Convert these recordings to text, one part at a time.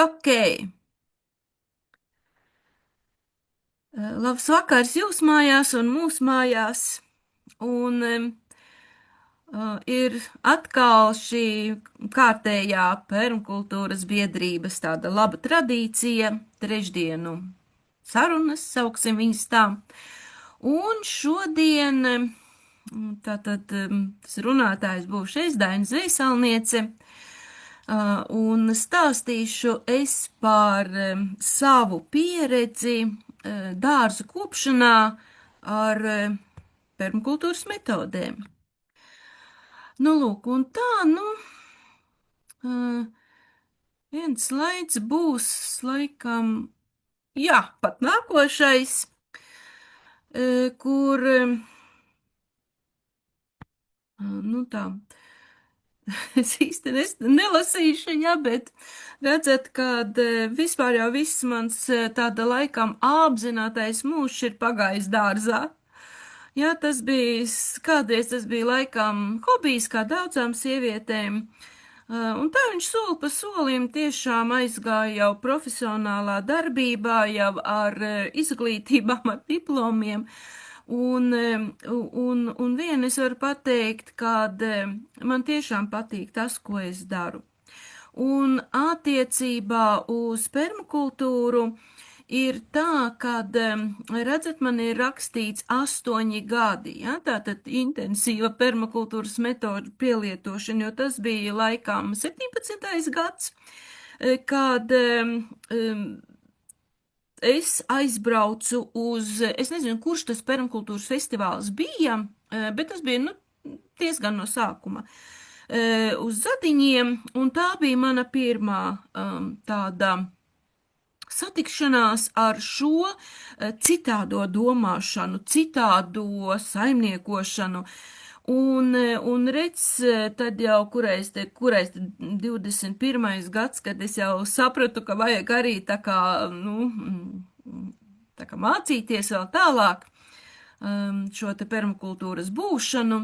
Ok. Labs vakars jūs mājās un mūsu mājās. Un ir atkal šī kārtējā permakultūras biedrības tāda laba tradīcija, trešdienu sarunas, sauksim viņas tā. Un šodien tātad tas runātājs būs es, Daina Zvejsalniece, un stāstīšu es par savu pieredzi dārzu kopšanā ar permakultūras metodēm. Nu, lūk, un tā, uh, viens slaids būs laikam, jā, pat nākošais, kur, nu tā, es īsti nelasīšu, ja, bet redzat, kad vispār jau viss mans tāda laikam apzinātais mūžs ir pagājis dārzā. Jā, tas bija, kādreiz tas bija laikam hobijs, kā daudzām sievietēm. Un tā viņš soli pa solim tiešām aizgāja jau profesionālā darbībā, jau ar izglītībām, ar diplomiem. Un vienu es varu pateikt, kad man tiešām patīk tas, ko es daru. Un attiecībā uz permakultūru ir tā, ka, redzat, man ir rakstīts 8 gadi, ja? Tātad intensīva permakultūras metodu pielietošana, jo tas bija laikam 17. gads, kad es aizbraucu uz, es nezinu, kurš tas permakultūras festivāls bija, bet tas bija, nu, diezgan no sākuma uz Zadiņiem, un tā bija mana pirmā tāda satikšanās ar šo citādo domāšanu, citādo saimniekošanu. Un redz, tad jau kurais 21. gads, kad es jau sapratu, ka vajag arī tā kā, nu, tā kā mācīties vēl tālāk šo te permakultūras būšanu.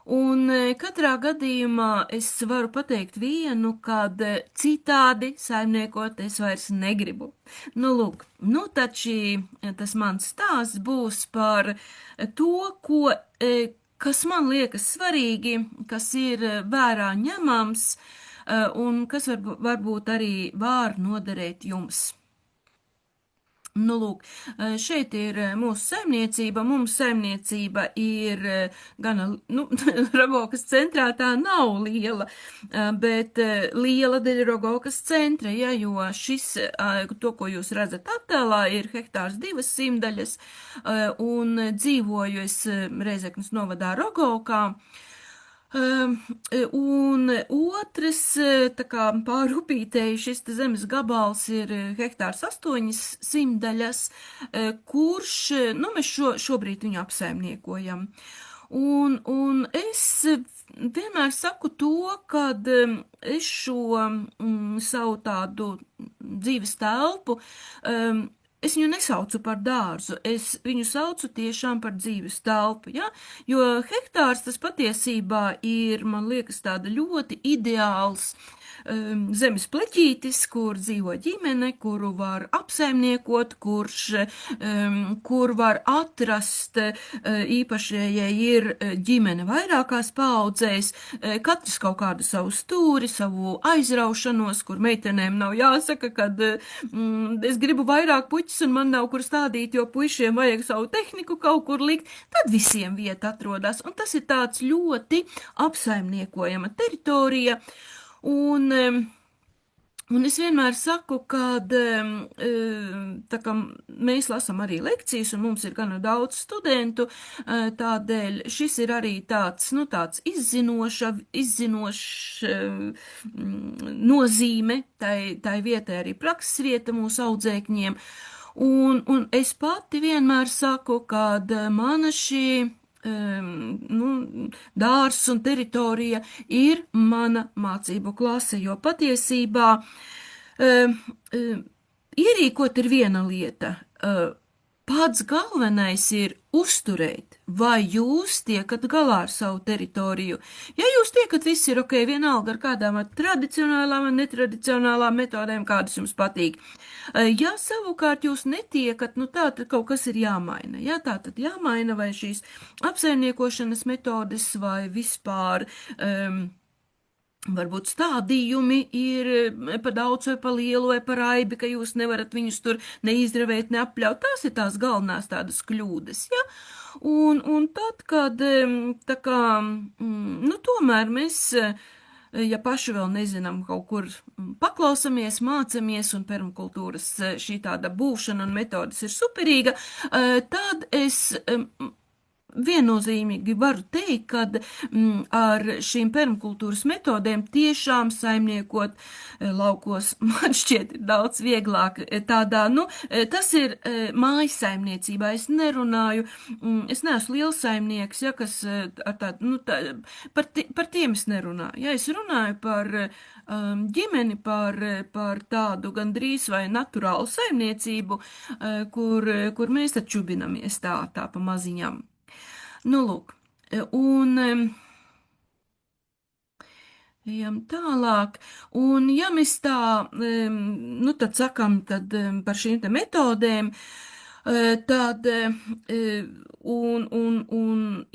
Un katrā gadījumā es varu pateikt vienu, kad citādi saimniekot es vairs negribu. Nu, lūk, nu tad tas mans stāsts būs par to, kas man liekas svarīgi, kas ir vērā ņemams un kas varbūt arī var noderēt jums. Nu, lūk, šeit ir mūsu saimniecība. Mums saimniecība ir gana, nu, Rogovkas centrā tā nav liela, bet liela daļa Rogovkas centra, ja, jo šis, to, ko jūs redzat attēlā, ir hektārs 200, un dzīvoju es Reizeknas novadā Rogovkā. Un otrs, tā kā pāri upītei šis zemes gabals ir hektārs 800, kurš, nu, mēs šobrīd viņu apsaimniekojam. Un es vienmēr saku to, kad es šo savu tādu dzīves telpu es viņu nesaucu par dārzu, es viņu saucu tiešām par dzīves telpu, ja? Jo hektārs tas patiesībā ir, man liekas, tāda ļoti ideāls zemes pleķītis, kur dzīvo ģimene, kuru var apsaimniekot, kur var atrast īpašajai ir ģimene vairākās paudzēs, katrs kaut kādu savu stūri, savu aizraušanos, kur meitenēm nav jāsaka, kad es gribu vairāk puķis un man nav kur stādīt, jo puišiem vajag savu tehniku kaut kur likt, tad visiem vieta atrodas. Un tas ir tāds ļoti apsaimniekojama teritorija. Un es vienmēr saku, ka tā kā mēs lasām arī lekcijas, un mums ir gana daudz studentu, tādēļ šis ir arī tāds, nu, tāds izzinošs nozīme tai vietai, arī prakses vieta mūsu audzēkņiem. Un es pati vienmēr saku, ka mana šī dārs un teritorija ir mana mācību klase, jo patiesībā ierīkot ir viena lieta. Pats galvenais ir uzturēt, vai jūs tiekat galā ar savu teritoriju. Ja jūs tiekat, viss ir ok, vienalga ar kādām tradicionālām un netradicionālām metodēm, kādas jums patīk. Ja savukārt jūs netiekat, nu tā tad kaut kas ir jāmaina. Ja tā tad jāmaina vai šīs apsaimniekošanas metodes vai vispār. Varbūt stādījumi ir pa daudz vai pa lielu vai pa raibi, ka jūs nevarat viņus tur neizdravēt, neapļaut. Tās ir tās galvenās tādas kļūdas, ja? Un tad, kad tā kā, nu tomēr mēs, ja paši vēl nezinām, kaut kur paklausamies, mācamies un permakultūras šī tāda būšana un metodas ir superīga, tad es viennozīmīgi varu teikt, ka ar šīm permakultūras metodēm tiešām saimniekot laukos man šķiet ir daudz vieglāk tādā, nu, tas ir mājas saimniecībā. Es nerunāju, es neesmu liels saimnieks, ja, kas ar tādu, nu, par tiem es nerunāju. Ja, es runāju par ģimeni, par tādu gandrīz vai naturālu saimniecību, kur mēs tad čubinamies tā pa maziņam. Nu, lūk, un ejam tālāk, un ja mēs tā, nu, tad sakam, tad par šīm te metodēm, tad,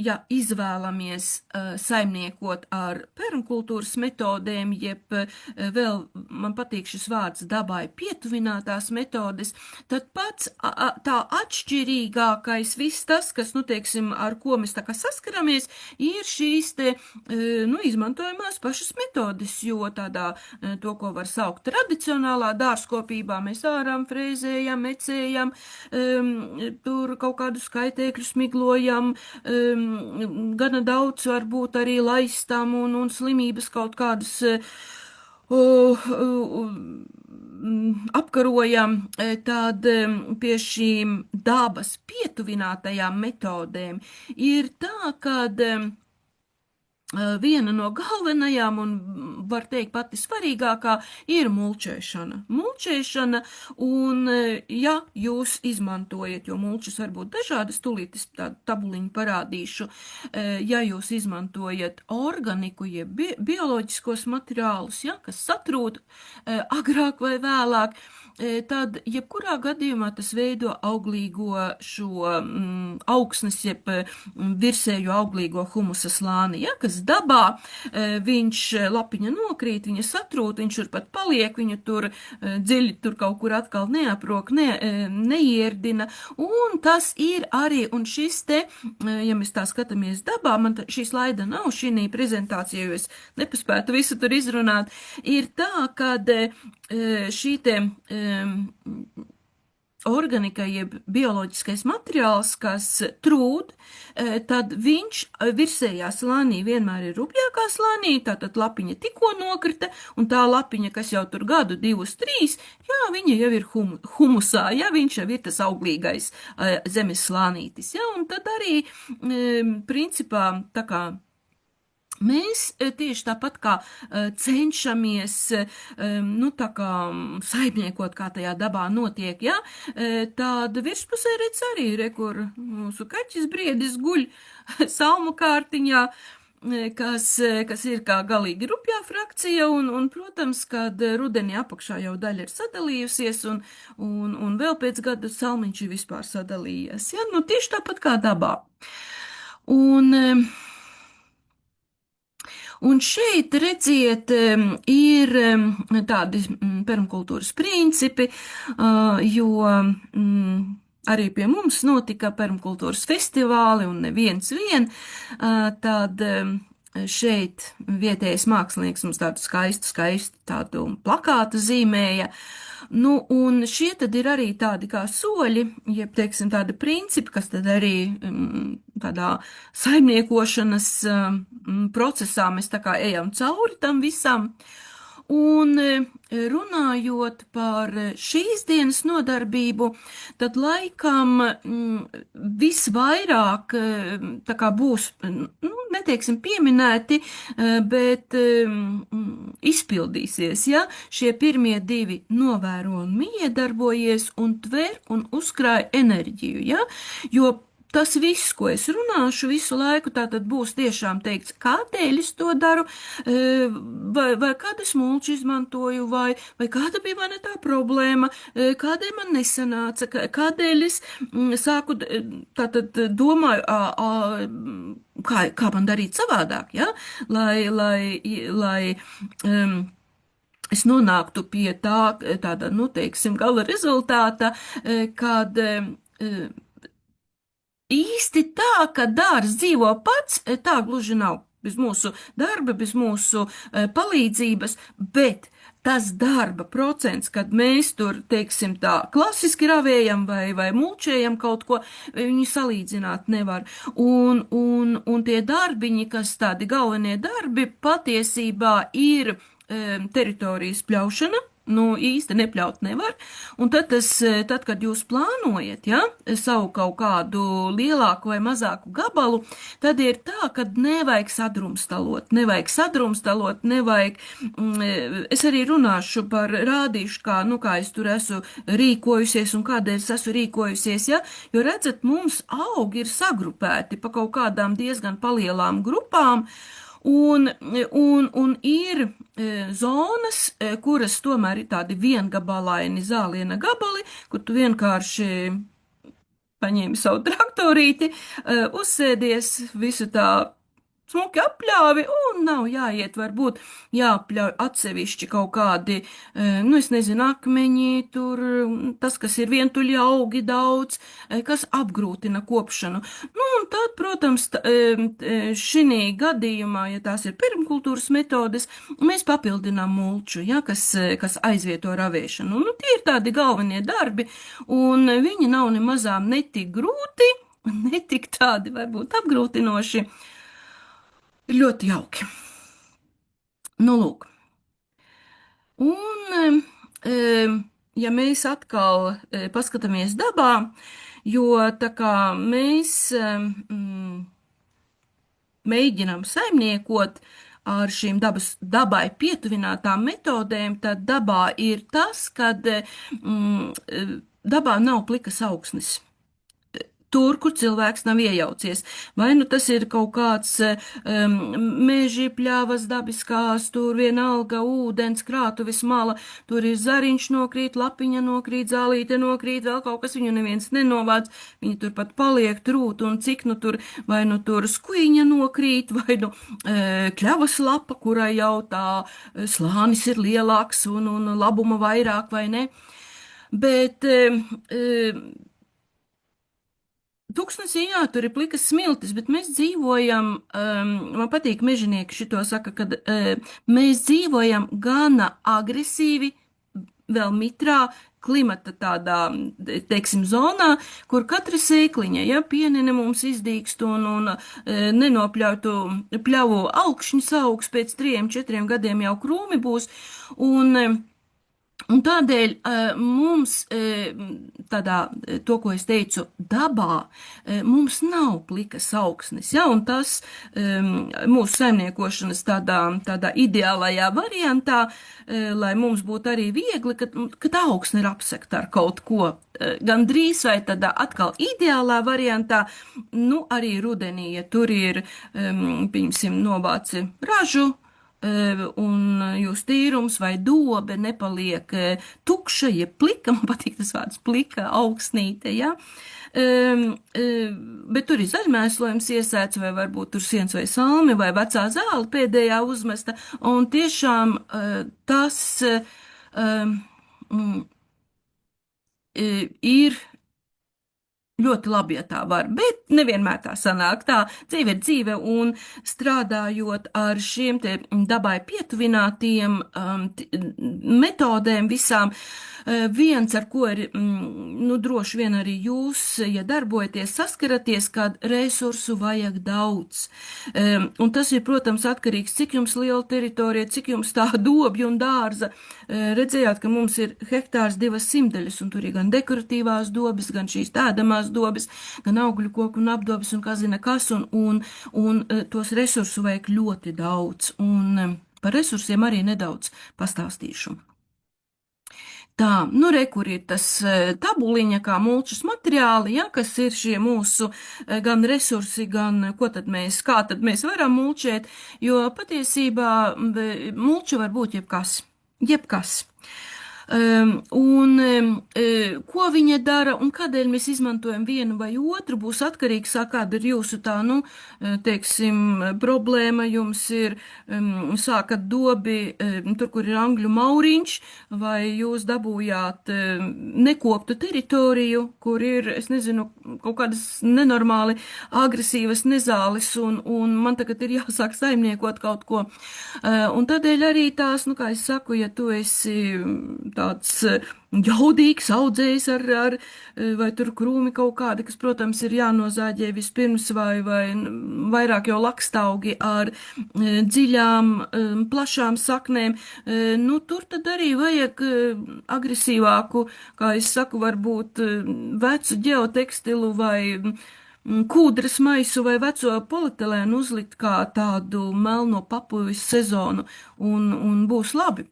ja izvēlamies saimniekot ar permakultūras metodēm, jeb vēl man patīk šis vārds dabai pietuvinātās metodes, tad pats tā atšķirīgākais viss tas, kas, nu, teiksim, ar ko mēs tā kā saskaramies, ir šīs te, nu, izmantojamās pašas metodes, jo tādā, to, ko var saukt tradicionālā dārzkopībā, mēs ārām frēzējam, mecējam, tur kaut kādus kaitēkļus miglojam, gana daudz varbūt arī laistam un slimības kaut kādas apkarojam, tad pie šīm dabas pietuvinātajām metodēm ir tā, kad viena no galvenajām un, var teikt, pati svarīgākā ir mulčēšana. Mulčēšana, un, ja jūs izmantojat, jo mulčas var būt dažādas, tūlīt es tādu tabuliņu parādīšu, ja jūs izmantojat organiku, jeb bioloģiskos materiālus, ja, kas satrūd agrāk vai vēlāk, tad jebkurā gadījumā tas veido auglīgo šo augsnes, jeb virsējo auglīgo humusa slāni, ja, kas dabā, viņš lapiņa nokrīt, viņa satrūt, viņš tur pat paliek, viņa tur dziļi tur kaut kur atkal neaprok, neierdina, un tas ir arī, un šis te, ja mēs tā skatāmies dabā, man šī slaida nav šī prezentācija, jo es nepaspētu visu tur izrunāt, ir tā, kad šī te organika, jeb bioloģiskais materiāls, kas trūd, tad viņš virsējā slānī vienmēr ir rupjākā slānī, tātad lapiņa tikko nokrita, un tā lapiņa, kas jau tur gadu, 2, 3, jā, viņa jau ir humusā, jā, viņš jau ir tas auglīgais zemes slānītis, jā, un tad arī, principā, tā kā mēs tieši tāpat kā cenšamies, nu, tā kā saimniekot, kā tajā dabā notiek, ja, tāda virspusē redz arī, kur mūsu kaķis briedis guļ salmu kārtiņā, kas ir kā galīgi rupjā frakcija, un protams, kad rudenī apakšā jau daļa ir sadalījusies, un vēl pēc gada salmiņš ir vispār sadalījies, ja, nu, tieši tāpat kā dabā. Un šeit, redziet, ir tādi permakultūras principi, jo arī pie mums notika permakultūras festivāli un neviens vien, tad šeit vietējais mākslinieks mums tādu skaistu tādu plakātu zīmēja. Nu, un šie tad ir arī tādi kā soļi, jeb, teiksim, tādi principi, kas tad arī tādā saimniekošanas procesā mēs tā kā ejam cauri tam visam. Un runājot par šīs dienas nodarbību, tad laikam visvairāk tā kā būs, nu, neteiksim pieminēti, bet izpildīsies, ja šie pirmie 2 novēro un miedarbojies un tver un uzkrāj enerģiju, ja, jo tas viss, ko es runāšu visu laiku, tātad būs tiešām teikts, kādēļ es to daru, vai kādas mulču izmantoju, vai kāda bija mana tā problēma, kādēļ man nesanāca, kādēļ es sāku, tātad domāju, kā man darīt savādāk, ja? Lai es nonāktu pie tāda, nu, teiksim, gala rezultāta, kad īsti tā, ka dārs dzīvo pats, tā gluži nav. Bez mūsu darba, bez mūsu palīdzības, bet tas darba procents, kad mēs tur, teiksim tā, klasiski ravējam vai mulčējam kaut ko, viņu salīdzināt nevar. Un tie darbiņi, kas tādi galvenie darbi, patiesībā ir teritorijas pļaušana. Nu, īsti nepļaut nevar. Un tad, kad jūs plānojat, ja, savu kaut kādu lielāku vai mazāku gabalu, tad ir tā, ka nevajag sadrumstalot, nevajag, es arī runāšu rādīšu, kā es tur esmu rīkojusies un kādēļ es esmu rīkojusies, ja, jo redzat, mums augi ir sagrupēti pa kaut kādām diezgan palielām grupām, un ir zonas, kuras tomēr ir tādi viengabalaini zāliena gabali, kur tu vienkārši paņēmi savu traktorīti, uzsēdies, visu tā smuki apļāvi un nav jāiet, varbūt jāapļauj atsevišķi kaut kādi, nu es nezinu, akmeņi, tur tas, kas ir vientuļi augi daudz, kas apgrūtina kopšanu. Nu un tad, protams, šī gadījumā, ja tās ir permakultūras metodes, mēs papildinām mulču, ja, kas aizvieto ravēšanu. Nu tie ir tādi galvenie darbi un viņi nav nemazām netik grūti, netik tādi varbūt apgrūtinoši. Ir ļoti jauki. Nu, lūk. Un, ja mēs atkal paskatāmies dabā, jo tā kā mēs mēģinām saimniekot ar šīm dabai pietuvinātām metodēm, tad dabā ir tas, kad dabā nav plikas augsnes. Tur, kur cilvēks nav iejaucies. Vai nu tas ir kaut kāds meži, pļavas, dabiskās, tur vienalga ūdens, krātuves mala, tur ir zariņš nokrīt, lapiņa nokrīt, zālīte nokrīt, vēl kaut kas, viņu neviens nenovāc, viņi tur pat paliek trūt, un cik nu tur, vai nu tur skuiņa nokrīt, vai nu kļavas lapa, kurai jau tā slānis ir lielāks un labuma vairāk, vai ne. Bet Tuksnesī, jā, tur ir plikas smiltis, bet mēs dzīvojam, man patīk mežonieki šito saka, kad mēs dzīvojam gana agresīvi, vēl mitrā klimata tādā, teiksim, zonā, kur katra sēkliņa, ja, pienene mums izdīkst un nenopļautu pļavu augšņus augs, pēc 3-4 gadiem jau krūmi būs, un tādēļ mums to, ko es teicu, dabā, mums nav plikas augsnes, ja, un tas mūsu saimniekošanas tādā ideālajā variantā, lai mums būtu arī viegli, kad augsne ir apsekta ar kaut ko, gan drīz vai tādā atkal ideālā variantā, nu arī rudenī, ja tur ir, piemēram, novāci ražu, un jūs tīrums vai dobe nepaliek tukša, ja plika, man patīk tas vārds plika, augsnīte, ja, bet tur ir zaļmēslojums iesēts, vai varbūt tur siens vai salmi, vai vecā zāle pēdējā uzmesta, un tiešām tas ir ļoti labi, ja tā var, bet nevienmēr tā sanāk. Tā dzīve ir dzīve, un strādājot ar šiem te dabai pietuvinātiem metodēm visām, viens, ar ko ir, nu, droši vien arī jūs, ja darbojaties, saskaraties, kad resursu vajag daudz. Un tas ir, protams, atkarīgs, cik jums liela teritorija, cik jums tā dobja un dārza. Redzējāt, ka mums ir hektārs 2 simtaļas, un tur ir gan dekoratīvās dobes, gan šīs tādamās dobes, gan augļu koku un apdobes, un kas zina kas, un tos resursu vajag ļoti daudz, un par resursiem arī nedaudz pastāstīšu. Tā, nu, re, kur ir tas tabuliņa, kā mulčas materiāli, ja, kas ir šie mūsu gan resursi, gan kā tad mēs varam mulčēt, jo patiesībā mulča var būt jebkas. Jebkas. Ko viņa dara un kādēļ mēs izmantojam vienu vai otru, būs atkarīgs no kāda ir jūsu tā, nu, teiksim, problēma. Jums ir sākat dobi tur, kur ir angļu mauriņš, vai jūs dabūjāt nekoptu teritoriju, kur ir, es nezinu, kaut kādas nenormāli agresīvas nezāles, un man tagad ir jāsāk saimniekot kaut ko. Un tādēļ arī tās, nu, kā es saku, ja tu esi tāds jaudīgs audzējs vai tur krūmi kaut kādi, kas, protams, ir jānozāģē vispirms vai vairāk jau lakstaugi ar dziļām, plašām saknēm, nu, tur tad arī vajag agresīvāku, kā es saku, varbūt vecu ģeotekstilu vai kūdras maisu vai veco polietilēnu uzlikt kā tādu melno papuvis sezonu un būs labi.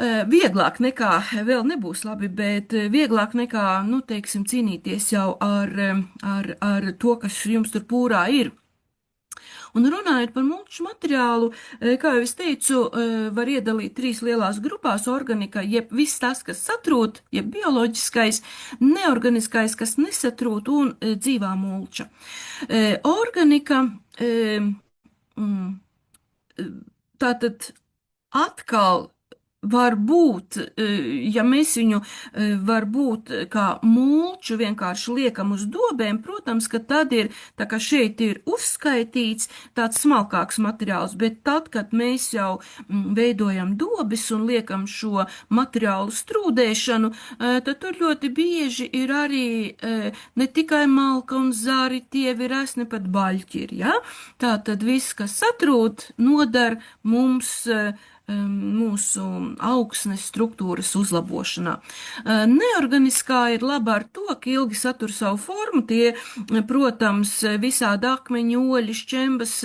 Vieglāk nekā, vēl nebūs labi, bet vieglāk nekā, nu, teiksim, cīnīties jau ar to, kas jums tur pūrā ir. Un runājot par mulču materiālu, kā jau es teicu, var iedalīt trīs lielās grupās - organika, jeb viss tas, kas satrūt, jeb bioloģiskais, neorganiskais, kas nesatrūt, un dzīvā mulča. Organika, mm, tātad atkal var būt, ja mēs viņu varbūt kā mulču vienkārši liekam uz dobēm, protams, ka tad ir, tā kā šeit ir uzskaitīts tāds smalkāks materiāls, bet tad, kad mēs jau veidojam dobes un liekam šo materiālu strūdēšanu, tad tur ļoti bieži ir arī ne tikai malka un zāri, tie ir resni pat baļķiri, ja? Tā tad viss, kas satrūt, nodar mums mūsu augsnes struktūras uzlabošanā. Neorganiskā ir laba ar to, ka ilgi satur savu formu. Tie, protams, visādi akmeņi, oļi, šķembas,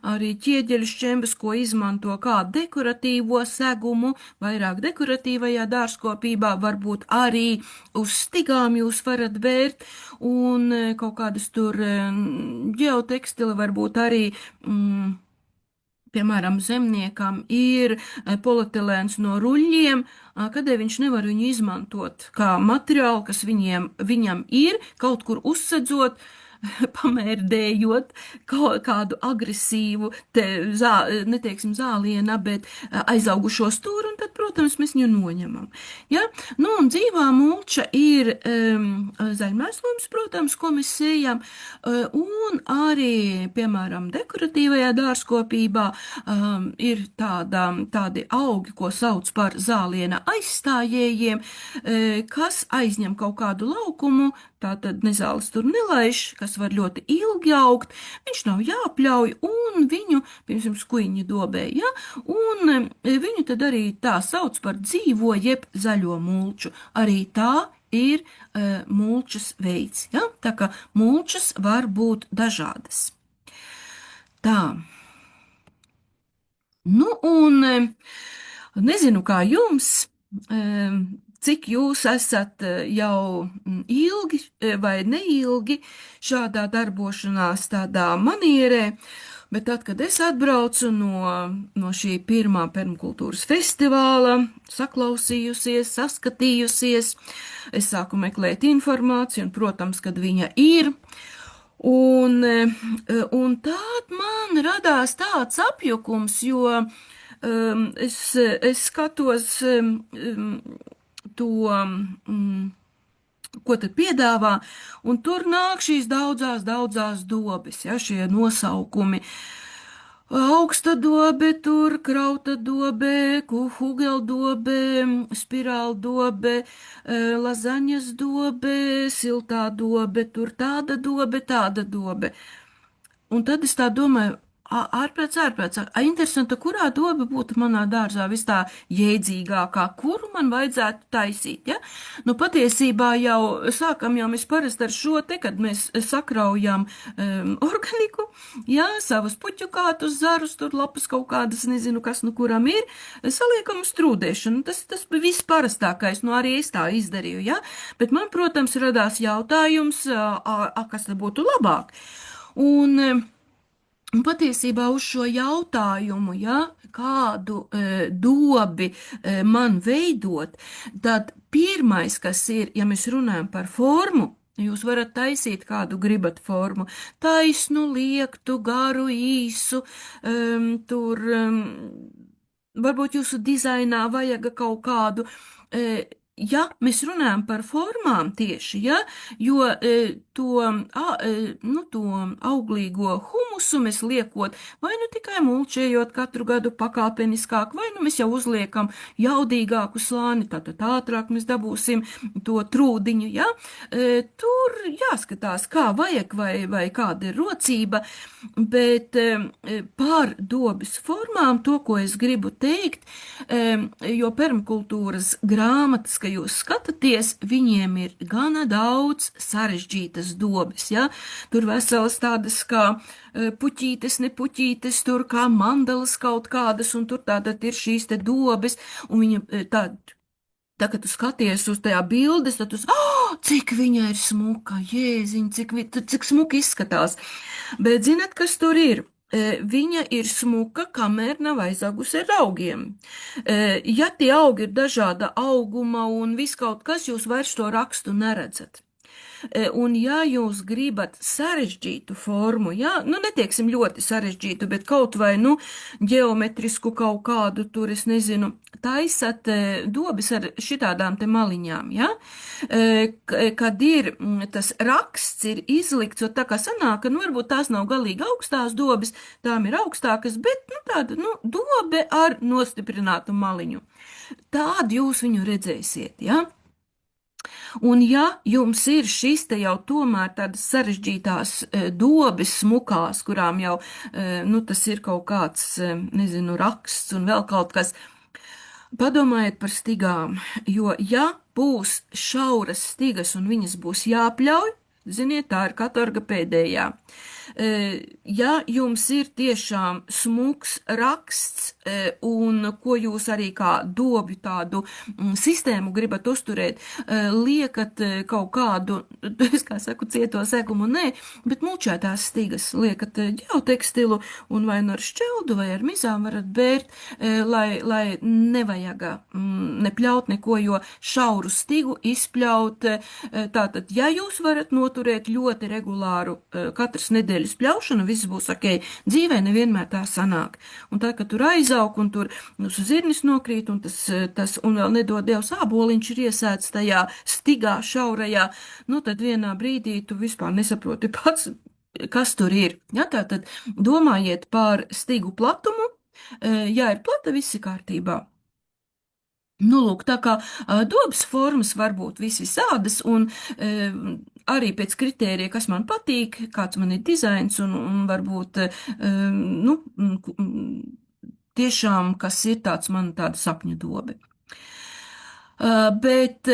arī ķieģeļu šķembas, ko izmanto kā dekoratīvo segumu, vairāk dekoratīvajā dārzkopībā, varbūt arī uz stigām jūs varat vērt, un kaut kādas tur ģeotekstila varbūt arī piemēram, zemniekam ir polietilēns no ruļļiem, kādēļ viņš nevar viņu izmantot kā materiālu, kas viņam ir, kaut kur uzsedzot, pamērdējot kādu agresīvu, neteiksim zāliena, bet aizaugušo stūru, un tad, protams, mēs viņu noņemam. Ja? Nu, un dzīvā mulča ir zaļmēslojums, protams, ko mēs sējam, un arī, piemēram, dekoratīvajā dārzkopībā ir tādi augi, ko sauc par zāliena aizstājējiem, kas aizņem kaut kādu laukumu, tātad nezāles tur nelaiž, kas var ļoti ilgi augt, viņš nav jāpļauj, un viņu, piemēram, skuiņa dobē, ja, un viņu tad arī tā sauc par dzīvo jeb zaļo mulču. Arī tā ir mulčas veids, ja, tā kā mulčas var būt dažādas. Tā. Nu, un nezinu, kā jums, cik jūs esat jau ilgi vai neilgi šādā darbošanās, tādā manierē, bet tad, kad es atbraucu no šī pirmā permakultūras festivāla, saklausījusies, saskatījusies, es sāku meklēt informāciju, un, protams, kad viņa ir, un tād man radās tāds apjukums, jo es skatos to, ko tad piedāvā, un tur nāk šīs daudzās dobes, ja, šie nosaukumi. Augsta dobe, tur krauta dobe, hugeldobe, spirāla dobe, lazaņas dobe, siltā dobe, tur tāda dobe. Un tad es tā domāju, Ārprāts. Interesanti, kurā doba būtu manā dārzā vis tā jēdzīgākā, kuru man vajadzētu taisīt, ja? Nu, patiesībā jau mēs parasti ar šo te, kad mēs sakraujam organiku, ja, savus puķukātus, zarus, tur lapas kaut kādas, nezinu, kas nu kuram ir, saliekam uz trūdēšanu. Tas bija viss parastākais, nu arī es tā izdarīju, ja? Bet man, protams, radās jautājums, kas tad būtu labāk. Un patiesībā uz šo jautājumu, ja, kādu dobi man veidot, tad pirmais, kas ir, ja mēs runājam par formu, jūs varat taisīt kādu gribat formu, taisnu, liektu, garu, īsu, varbūt jūsu dizainā vajag kaut kādu. Ja mēs runājam par formām tieši, ja, jo to auglīgo humusu mēs liekot, vai nu tikai mulčējot katru gadu pakāpeniskāk, vai nu mēs jau uzliekam jaudīgāku slāni, tātad ātrāk mēs dabūsim to trūdiņu, ja. Tur jāskatās, kā vajag vai kāda ir rocība, bet par dobas formām to, ko es gribu teikt, jo permakultūras grāmatas, ka jūs skatāties, viņiem ir gana daudz sarežģītas dobes, ja? Tur veselas tādas kā puķītes, nepuķītes, tur kā mandalas kaut kādas, un tur tātad ir šīs te dobes, un viņa tā, kad tu skaties uz tajā bildes, tad tu, cik viņa ir smuka, jēziņ, cik smuka izskatās. Bet zināt, kas tur ir? Viņa ir smuka, kamēr nav aizagusi ar augiem. Ja tie augi ir dažāda auguma un viss kaut kas, jūs vairs to rakstu neredzat. Un ja jūs gribat sarežģītu formu, ja, nu netieksim ļoti sarežģītu, bet kaut vai, nu, ģeometrisku kaut kādu tur, es nezinu, taisat dobis ar šitādām te maliņām, ja, kad ir tas raksts ir izlikts, un tā kā sanāk, ka, nu, varbūt tās nav galīgi augstās dobis, tām ir augstākas, bet, nu, tāda, nu, dobe ar nostiprinātu maliņu. Tādu jūs viņu redzēsiet, ja. Un ja jums ir šis te jau tomēr tādas sarežģītās dobes smukās, kurām jau, nu, tas ir kaut kāds, nezinu, raksts un vēl kaut kas, padomājiet par stigām, jo ja būs šauras stigas un viņas būs jāpļauj, ziniet, tā ir katorga pēdējā. Ja jums ir tiešām smuks raksts un ko jūs arī kā dobju tādu sistēmu gribat uzturēt, liekat kaut kādu, es kā saku, cieto segumu, nē, bet mulčētās stigas liekat ģeotekstilu un vai nu ar šķeldu vai ar mizām varat bērt, lai nevajaga nepļaut neko, jo šauru stigu izpļaut, tātad, ja jūs varat noturēt ļoti regulāru katras nedēļas pļaušanu, viss būs ok. Dzīvē nevienmēr tā sanāk. Un tā, ka tur aizaug un tur zirnis nokrīt un tas un vēl nedod Dievs āboliņš ir iesēts tajā stigā šaurajā, nu tad vienā brīdī tu vispār nesaproti pats, kas tur ir. Ja, tātad domājiet par stigu platumu. Ja ir plata, viss ir kārtībā. Nu, lūk, tā kā dobas formas var būt visādas, un arī pēc kritērija, kas man patīk, kāds man ir dizains, un varbūt, nu, tiešām, kas ir tāds man tāda sapņu dobe. Bet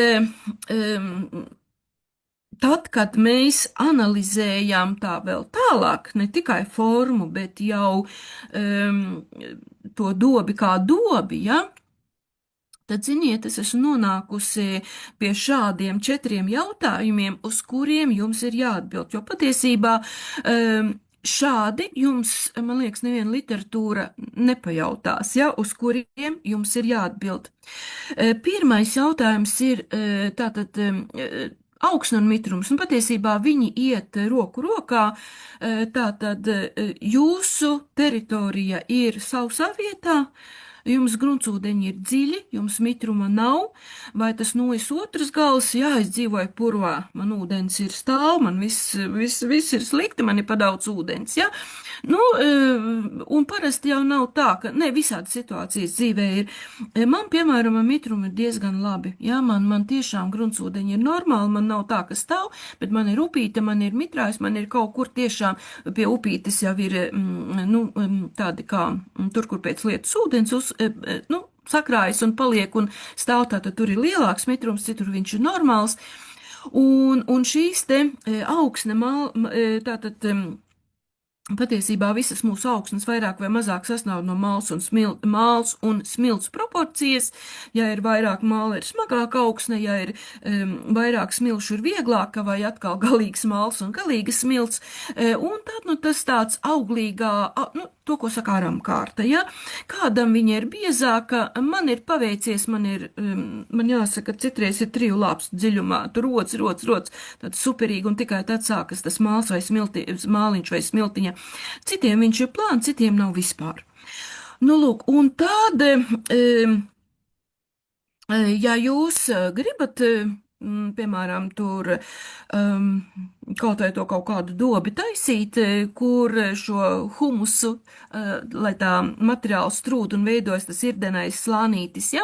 tad, kad mēs analizējam tā vēl tālāk, ne tikai formu, bet jau to dobi kā dobi, ja? Tad, ziniet, es esmu nonākusi pie šādiem 4 jautājumiem, uz kuriem jums ir jāatbild, jo patiesībā šādi jums, man liekas, neviena literatūra nepajautās, ja, uz kuriem jums ir jāatbild. Pirmais jautājums ir tātad augsne un mitrums, un patiesībā viņi iet roku rokā, tātad jūsu teritorija ir sausā vietā, jums gruntsūdeņi ir dziļi, jums mitruma nav, vai tas nojas otrs gals, jā, es dzīvoju purvā, man ūdens ir stāv, man viss ir slikti, man ir padaudz ūdens, jā. Nu, un parasti jau nav tā, ka, ne, visādi situācijas dzīvē ir. Man, piemēram, ar mitrumu ir diezgan labi, jā, man tiešām gruntsūdeņi ir normāli, man nav tā, ka stāv, bet man ir upīte, man ir mitrājs, man ir kaut kur tiešām pie upītes jau ir, nu, tādi kā tur, kur pēc lietas ūdens nu, sakrājas un paliek un stāv tā, tad tur ir lielāks mitrums, citur viņš ir normāls. Un šīs te augsne, tātad patiesībā visas mūsu augsnes vairāk vai mazāk sastāv no māls un smilts proporcijas. Ja ir vairāk māla, ir smagāka augsne, ja ir vairāk smilšu, ir vieglāka, vai atkal galīgs māls un galīgas smilts. Un tad, nu, tas tāds auglīgā, nu, to, ko saka aramkārta, ja? Kādam viņa ir biezāka, man ir paveicies, man jāsaka, citreiz ir 3 lāpstu dziļumā, tur rots, tāds superīgi, un tikai tad sākas tas māls vai māliņš vai smiltiņa. Citiem viņš ir plāns, citiem nav vispār. Nu, lūk, un tad, ja jūs gribat, piemēram, tur kaut vai to kaut kādu dobi taisīt, kur šo humusu, lai tā materiāls trūd un veidojas tas irdenais slānītis, ja?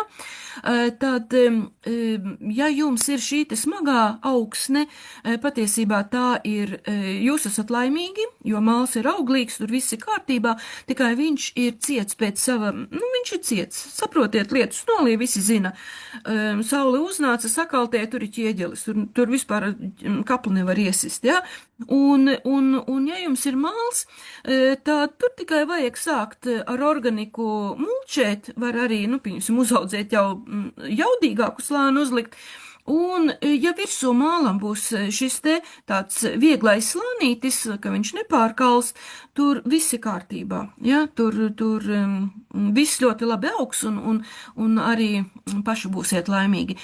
Tad, ja jums ir šī te smagā augsne, patiesībā tā ir, jūs esat laimīgi, jo māls ir auglīgs, tur viss ir kārtībā, tikai viņš ir ciets pēc sava, nu, viņš ir ciets, saprotiet, lietus nolī, visi zina, saule uznāca, sakaltē, tur ir ķieģelis, tur vispār kaplu nevar iesist, ja? Un ja jums ir māls, tad tur tikai vajag sākt ar organiku mulčēt, var arī, nu, piņusim, uzaudzēt jau jaudīgāku slānu uzlikt. Un, ja virsū mālam būs šis te tāds vieglais slānītis, ka viņš nepārkals, tur viss ir kārtībā, ja? Tur viss ļoti labi augs un arī paši būsiet laimīgi.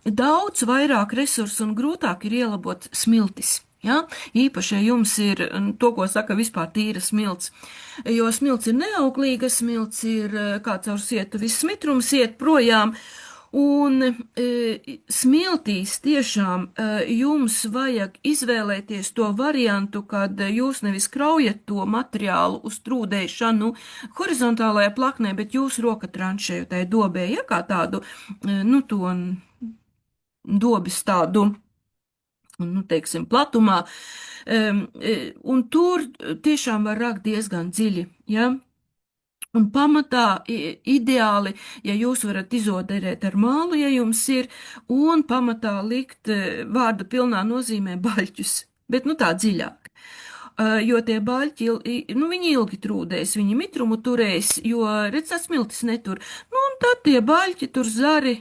Daudz vairāk resursu un grūtāk ir ielabot smiltis. Ja? Īpaši, ja jums ir to, ko saka vispār tīra smilts, jo smilts ir neauglīga, smilts ir kā caur sietu, viss mitrums iet projām, un smiltīs tiešām jums vajag izvēlēties to variantu, kad jūs nevis kraujat to materiālu uz trūdēšanu horizontālajā plaknē, bet jūs roka tranšēju tai dobē, ja kā tādu, nu, to dobis tādu, nu, teiksim, platumā, un tur tiešām var rakt diezgan dziļi, ja? Un pamatā ideāli, ja jūs varat izoderēt ar mālu, ja jums ir, un pamatā likt vārda pilnā nozīmē baļķus, bet, nu, tā dziļāk. Jo tie baļķi, nu, viņi ilgi trūdēs, viņi mitrumu turēs, jo, redz, tas smiltis netur. Nu, un tad tie baļķi tur zari,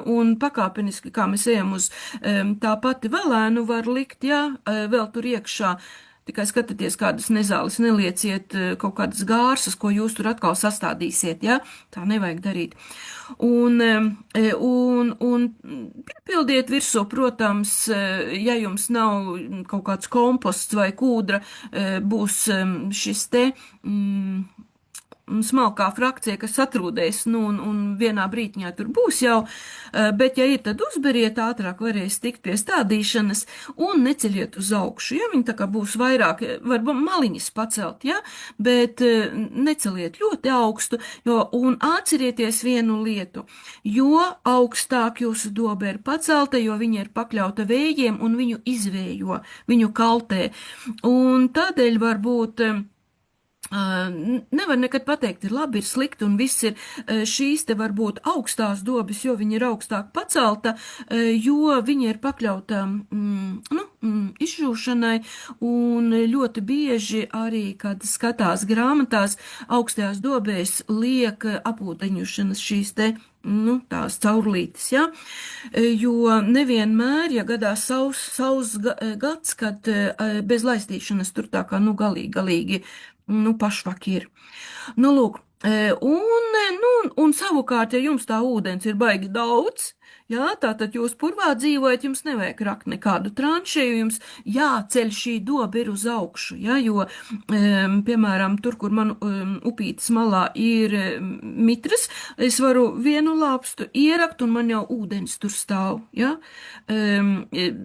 un pakāpeniski, kā mēs ejam uz tā pati velēnu, var likt, jā, vēl tur iekšā. Tikai skatieties, kādas nezāles, nelieciet kaut kādas gārsas, ko jūs tur atkal sastādīsiet, ja? Tā nevajag darīt. Un piepildiet virsū, protams, ja jums nav kaut kāds komposts vai kūdra, būs šis te smalkā frakcija, kas atrūdēs, nu, un vienā brītiņā tur būs jau, bet, ja ir, tad uzberiet, ātrāk varēs tikt pie stādīšanas un neceļiet uz augšu, ja viņi tā kā būs vairāk, varbūt maliņas pacelt, ja, bet neceliet ļoti augstu, un atcerieties vienu lietu, jo augstāk jūsu dobe ir pacelta, jo viņa ir pakļauta vējiem un viņu izvējo, viņu kaltē, un tādēļ varbūt nevar nekad pateikt, ir labi, ir slikti, un viss ir šīs te varbūt augstās dobes, jo viņa ir augstāk pacelta, jo viņa ir pakļauta izžūšanai, un ļoti bieži arī, kad skatās grāmatās, augstajās dobēs liek apūdeņošanas šīs te nu, tās caurlītes, ja, jo nevienmēr, ja gadās savs gads, kad bez laistīšanas tur tā kā, nu, galīgi, nu, pašvaki ir. Nu, lūk, un savukārt, ja jums tā ūdens ir baigi daudz, Jā, tātad jūs purvā dzīvojat, jums nevajag rakt nekādu tranšēju, jums jāceļ šī doba ir uz augšu, ja, jo, piemēram, tur, kur man upītes malā ir mitras, es varu vienu lāpstu ierakt un man jau ūdens tur stāv, ja,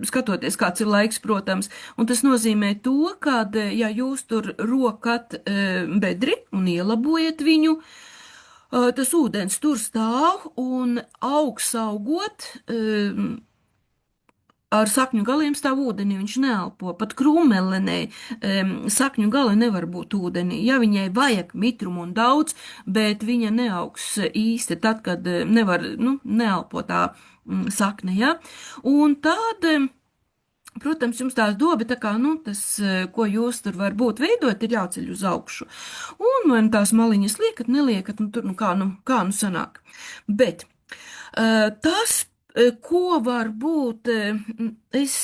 skatoties, kāds ir laiks, protams, un tas nozīmē to, ka, ja jūs tur rokat bedri un ielabojat viņu, tas ūdens tur stāv un augs augot, ar sakņu galiem stāv ūdenī, viņš neelpo, pat krūmelenei sakņu gali nevar būt ūdenī. Ja viņai vajag mitrumu un daudz, bet viņa neaugs īsti tad, kad nevar, neelpo tā sakne, ja. Un tad, protams, jums tās dobi, tā kā, tas, ko jūs tur varbūt veidot, ir jāceļ uz augšu. Un vai tās maliņas liekat, neliekat, tur, kā nu sanāk. Bet tas, ko varbūt es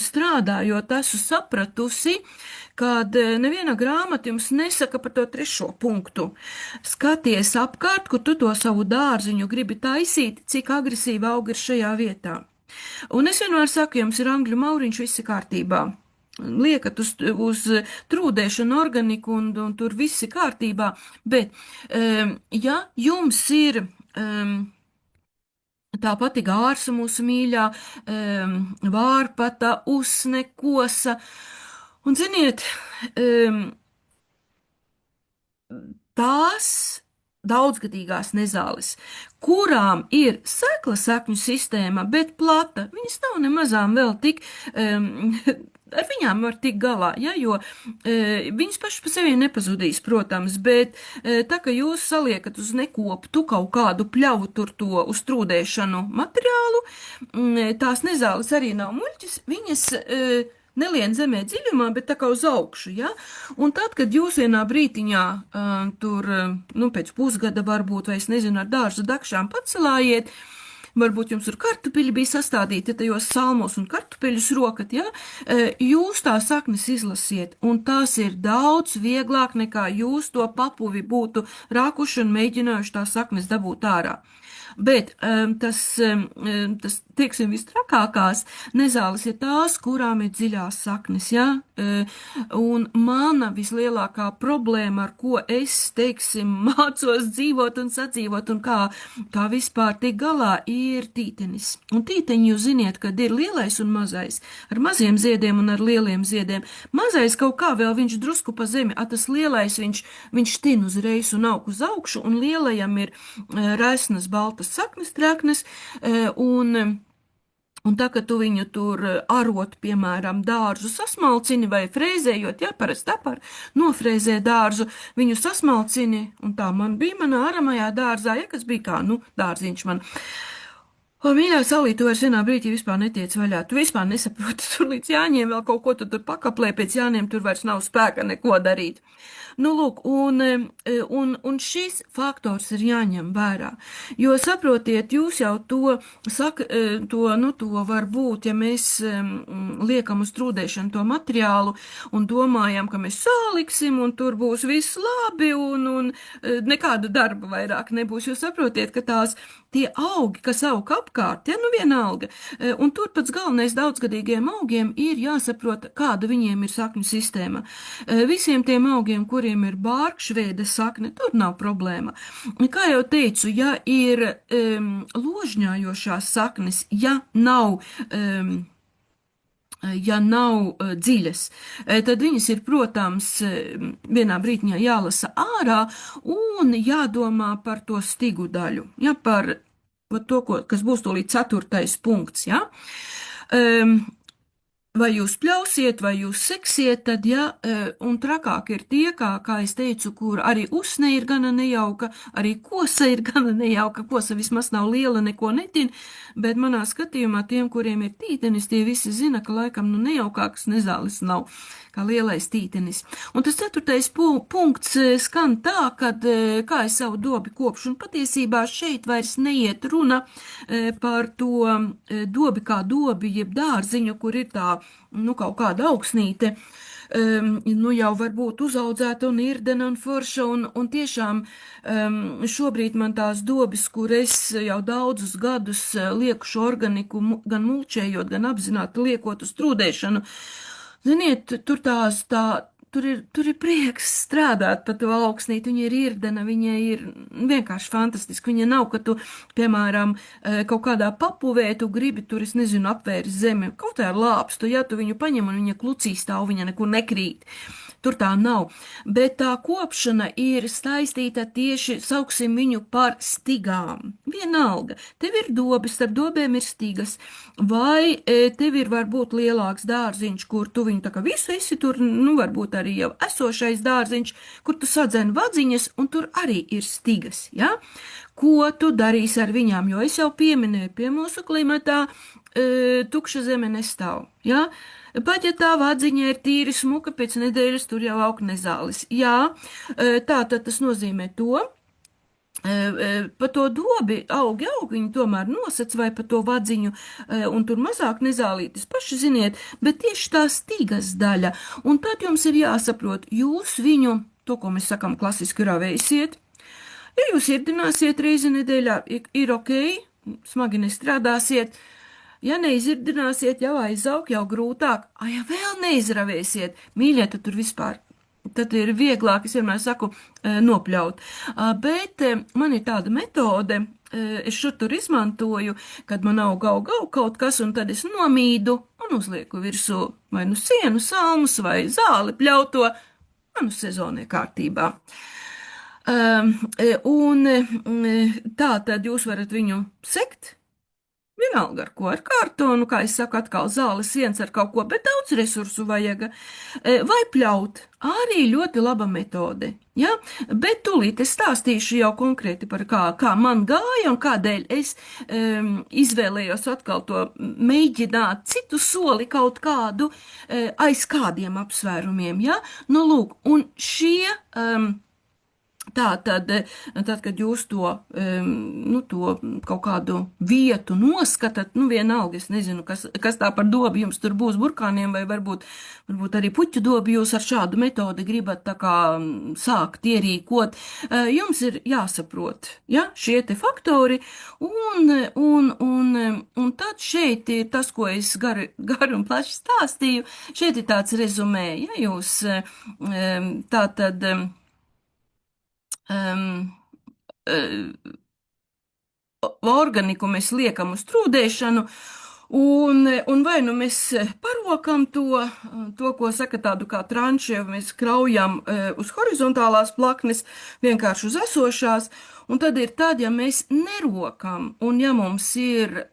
strādājot, esmu sapratusi, kad neviena grāmata jums nesaka par to 3. punktu. Skaties apkārt, kur tu to savu dārziņu gribi taisīt, cik agresīva auga ir šajā vietā. Un es vienmēr saku, jums ir angļu mauriņš, viss ir kārtībā. Liekat uz trūdēšanu organiku un tur viss ir kārtībā, bet ja jums ir tā pati gārsa mūsu mīļā, vārpata, usne, kosa, un ziniet, tās daudzgadīgās nezāles, kurām ir sekla sakņu sistēma, bet plata, viņas nav nemazām vēl tik, ar viņām var tikt galā, ja, jo viņas paši pa sevi nepazudīs, protams, bet tā, ka jūs saliekat uz nekoptu kaut kādu pļavu tur to uz trūdēšanu materiālu, tās nezāles arī nav muļķis, viņas nelien zemē dziļumā, bet tā kā uz augšu, ja? Un tad, kad jūs vienā brītiņā tur, pēc pusgada varbūt, vai es nezinu, ar dārza dakšām pacelājiet, varbūt jums tur kartupeļi bija sastādīti tajos salmos un kartupeļus rokat, ja? Jūs tā saknes izlasiet, un tās ir daudz vieglāk nekā jūs to papuvi būtu rākuši un mēģinājuši tā saknes dabūt ārā. Bet tas, teiksim, vistrakākās nezāles ir tās, kurām ir dziļās saknes, ja? Un mana vislielākā problēma, ar ko es, teiksim, mācos dzīvot un sadzīvot un kā vispār tik galā, ir tītenis. Un tīteņi, jūs ziniet, kad ir lielais un mazais, ar maziem ziediem un ar lieliem ziediem. Mazais kaut kā vēl viņš drusku pa zemi, tas lielais viņš tin uzreiz un aug uz augšu, un lielajam ir raisnas baltas saknes, treknes, un tā, ka tu viņu tur arot, piemēram, dārzu sasmalcini vai frēzējot, ja, parasti apar, nofrēzē dārzu, viņu sasmalcini, un tā man bija manā aramajā dārzā, ja, kas bija kā, dārziņš man. O, mīļā saulīt, tu vairs vienā brīdī vispār netiec vaļā, tu vispār nesaproti, tur līdz Jāņiem vēl kaut ko tu tur pakaplē, pēc Jāņiem tur vairs nav spēka neko darīt. Lūk, un šis faktors ir jāņem vērā, jo saprotiet, jūs jau to varbūt, ja mēs liekam uz trūdēšanu to materiālu un domājam, ka mēs saliksim un tur būs viss labi un nekāda darba vairāk nebūs, jo saprotiet, ka tie augi, kas aug apkārt, ja, vienalga, un tur pats galvenais daudzgadīgiem augiem ir jāsaprot, kāda viņiem ir sakņu sistēma. Visiem tiem augiem, kuriem ir bārkšveida sakne, tur nav problēma. Kā jau teicu, ja ir ložņājošās saknes, ja nav dziļas, tad viņas ir, protams, vienā brītiņā jālasa ārā un jādomā par to stigu daļu, ja, par to, kas būs to līdz 4. punkts, ja. Vai jūs pļausiet, vai jūs seksiet, tad, ja, un trakāk ir tie, kā es teicu, kur arī usne ir gana nejauka, arī kosa ir gana nejauka, kosa vismaz nav liela, neko netin, bet manā skatījumā tiem, kuriem ir tītenis, tie visi zina, ka laikam nejaukākas nezāles nav, kā lielais tītenis. Un tas 4. punkts skan tā, kad, kā es savu dobi kopšu, un patiesībā šeit vairs neiet runa par to dobi kā dobi, jeb dārziņu, kur ir tā, kaut kāda augsnīte, nu jau varbūt uzaudzēta un irdena un forša, un tiešām šobrīd man tās dobis, kur es jau daudzus gadus lieku šo organiku, gan mulčējot, gan apzināti liekot uz trūdēšanu, ziniet, tur ir prieks strādāt pa to augsnīt, viņa ir irdena, viņa ir vienkārši fantastiska. Viņa nav, ka tu, piemēram, kaut kādā papuvē, tu gribi tur, es nezinu, apvērt zemi, kaut kā ar lāpstu, ja tu viņu paņem un viņa klucī stāv, viņa nekur nekrīt. Tur tā nav, bet tā kopšana ir saistīta tieši, sauksim viņu par stigām. Vienalga, tev ir dobes, starp dobēm ir stigas, vai tev ir varbūt lielāks dārziņš, kur tu viņu tā kā visu esi tur, nu varbūt arī jau esošais dārziņš, kur tu sadzen vadziņas, un tur arī ir stigas, ja? Ko tu darīsi ar viņām, jo es jau pieminēju, pie mūsu klimatā tukša zeme nestāv, ja? Pat ja tā vadziņa ir tīri smuka, pēc nedēļas tur jau aug nezālis. Jā, tā tad tas nozīmē to, pa to dobi augi, viņi tomēr nosac vai pa to vadziņu, un tur mazāk nezālītis, paši ziniet, bet tieši tā stīgas daļa. Un tad jums ir jāsaprot, jūs viņu, to, ko mēs sakam, klasiski ravēsiet. Ja jūs irdināsiet reizi nedēļā, ir ok, smagi nestrādāsiet. Ja neizirdināsiet, jau aizaug, jau grūtāk. Ja vēl neizravēsiet, mīļie, tad tur vispār. Tad ir vieglāk, es vienmēr saku, nopļaut. Bet man ir tāda metode, es šur tur izmantoju, kad man aug kaut kas, un tad es nomīdu un uzlieku virsū vai nu sienu, salmus vai zāli pļauto, manu sezonē kārtībā. Un tā tad jūs varat viņu sekt. Vienalga ar ko, ar kartonu, kā es saku, atkal zāles sienas ar kaut ko, bet daudz resursu vajag. Vai pļaut, arī ļoti laba metode, ja? Bet tūlīt es stāstīšu jau konkrēti par kā man gāja un kādēļ es izvēlējos atkal to mēģināt citu soli kaut kādu aiz kādiem apsvērumiem, ja? Nu, lūk, un šie. Tad, kad jūs to kaut kādu vietu noskatāt, nu vienalga, es nezinu, kas tā par dobu jums tur būs burkāniem, vai varbūt arī puķu dobu jūs ar šādu metodi gribat tā kā sākt ierīkot, jums ir jāsaprot, ja, šie te faktori, un tad šeit ir tas, ko es garu un plaši stāstīju, šeit ir tāds rezumē, ja jūs tā tad. Organiku mēs liekam uz trūdēšanu, un vai nu mēs parokam to, ko saka tādu kā tranšu, mēs kraujam uz horizontālās plaknes, vienkārši uz esošās, un tad ir tad, ja mēs nerokam, un ja mums ir,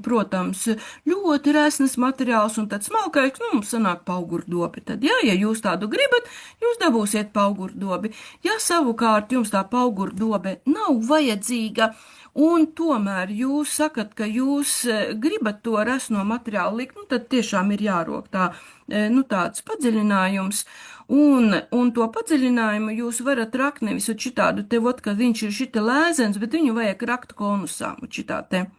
protams, ļoti resnes materiāls un tad smalkais, nu, mums sanāk paugurdobi, tad, ja jūs tādu gribat, jūs dabūsiet paugurdobi. Ja savukārt jums tā paugurdobe nav vajadzīga, un tomēr jūs sakat, ka jūs gribat to resno materiālu likt, nu tad tiešām ir jārok tāds padziļinājums, un to padziļinājumu jūs varat rakt nevis uz šitādu te vot, ka viņš ir šita lēzens, bet viņu vajag rakt konusā, šitā te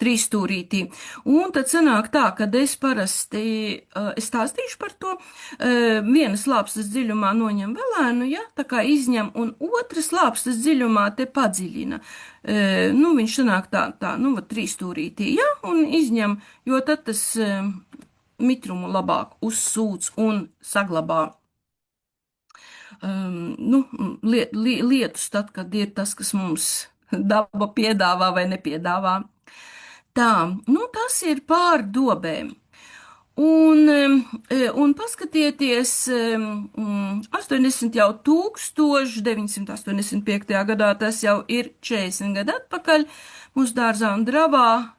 trīsstūrītī. Un tad sanāk tā, kad es parasti, es stāstīšu par to, vienas lāpstas dziļumā noņem velēnu, ja, tā kā izņem, un otras lāpstas dziļumā te padziļina. Viņš sanāk tā, trīsstūrītī, ja, un izņem, jo tad tas mitrumu labāk uzsūc un saglabā. Lietus tad, kad ir tas, kas mums daba piedāvā vai nepiedāvā. Tā, tas ir pār dobēm. Un paskatieties, 1985. gadā, tas jau ir 40 gadu atpakaļ, mūsu dārzā un dravā,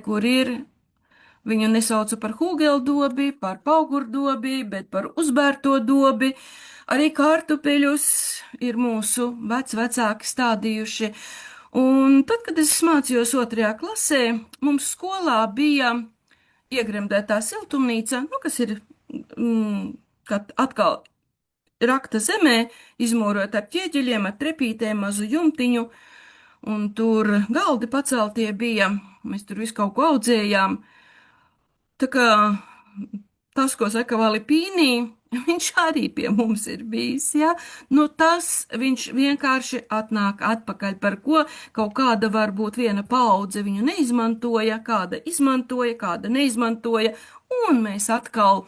kur ir, viņu nesauca par hūgeldobi, par paugurdobi, bet par uzbērto dobi. Arī kartupeļus ir mūsu vecāki stādījuši. Un tad, kad es mācījos 2. klasē, mums skolā bija iegremdētā siltumnīca, kas ir atkal rakta zemē, izmūrot ar ķieģeļiem, ar trepītēm, mazu jumtiņu, un tur galdi paceltie bija, mēs tur visu kaut ko audzējām. Tā kā tas, ko saka Valipīnī, viņš arī pie mums ir bijis, ja? Nu, tas viņš vienkārši atnāk atpakaļ, par ko kaut kāda varbūt viena paudze viņu neizmantoja, kāda izmantoja, kāda neizmantoja, un mēs atkal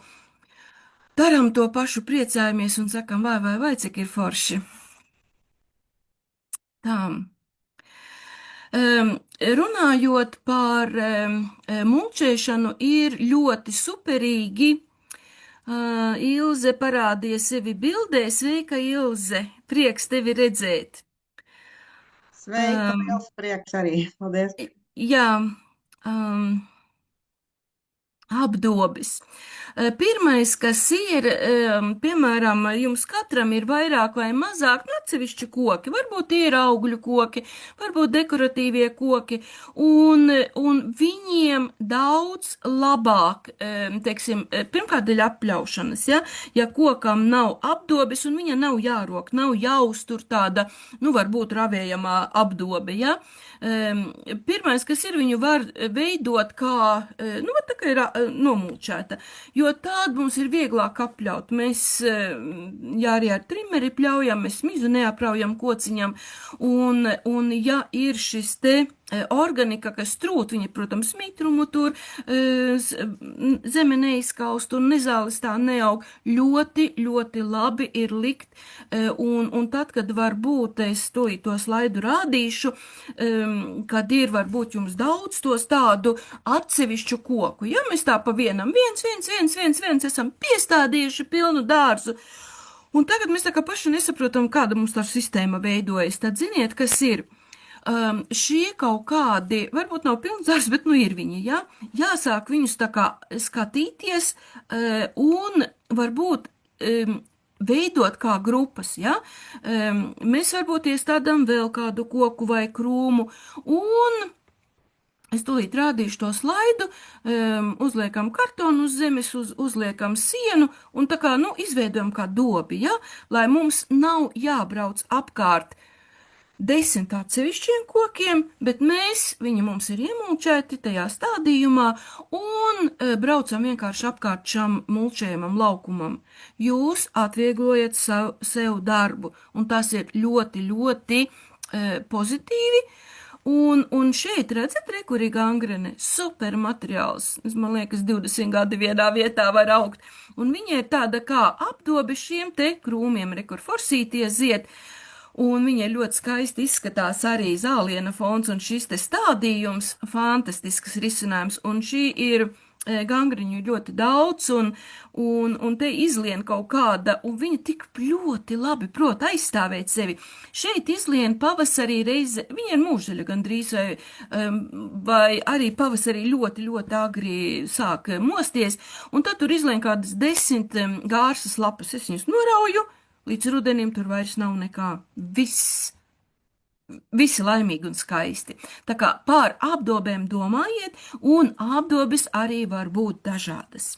daram to pašu, priecājamies un sakam, vai, cik ir forši. Tā. Runājot par mulčēšanu, ir ļoti superīgi. Ilze parādīja sevi bildē. Sveika, Ilze! Prieks tevi redzēt! Sveika, liels prieks arī. Paldies. Jā, um, apdobis. Pirmais, kas ir, piemēram, jums katram ir vairāk vai mazāk atsevišķi koki, varbūt tie ir augļu koki, varbūt dekoratīvie koki, un viņiem daudz labāk, teiksim, pirmkārt dēļ apļaušanas, ja kokam nav apdobis un viņa nav jārok, nav jāuztur tāda, nu, varbūt ravējamā apdobe, ja. Pirmais, kas ir, viņu var veidot kā, nu, tā kā ir nomulčēta, jo tādu mums ir vieglāk apļaut. Mēs, ja arī ar trimeri pļaujam, mēs mizu neapraujam kociņam, un ja ir šis te organika, kas trūt, viņa, protams, mitrumu tur, zeme neizkaust un nezāles tā neaug, ļoti, ļoti labi ir likt, un tad, kad varbūt es to slaidu rādīšu, kad ir varbūt jums daudz tos tādu atsevišķu koku, ja mēs tā pa vienam, viens, esam piestādījuši pilnu dārzu, un tagad mēs tā kā paši nesaprotam, kāda mums tā sistēma veidojas, tad ziniet, kas ir. Šie kaut kādi, varbūt nav pilnzārs, bet nu ir viņi, ja? Jāsāk viņus tā kā skatīties un varbūt veidot kā grupas, ja? Mēs varbūt iestādām vēl kādu koku vai krūmu un es tūlīt rādīšu to slaidu, uzliekam kartonu uz zemes, uzliekam sienu un tā kā, nu, izveidojam kā dobi, ja? Lai mums nav jābrauc apkārt 10 atsevišķiem kokiem, bet viņi mums ir iemulčēti tajā stādījumā un braucam vienkārši apkārt šam mulčējumam laukumam. Jūs atvieglojat sev darbu, un tas ir ļoti, ļoti pozitīvi. Un šeit, redzat, kur ir gangrene, super materiāls. Man liekas, 20 gadi vienā vietā var augt. Un viņa ir tāda kā apdobe šiem te krūmiem, kur forsītie zied. Un viņa ļoti skaisti izskatās arī zāliena fons un šis te stādījums, fantastisks risinājums. Un šī ir gangriņu ļoti daudz un te izlien kaut kāda, un viņa tik ļoti labi prot aizstāvēt sevi. Šeit izlien pavasarī reize, viņa ir mūžaļa gandrīz, vai arī pavasarī ļoti, ļoti agri sāk mosties, un tad tur izlien kādas 10 gārsas lapas, es viņus norauju, līdz rudenim tur vairs nav nekā. Visi laimīgi un skaisti. Tā kā pār apdobēm domājiet, un apdobes arī var būt dažādas.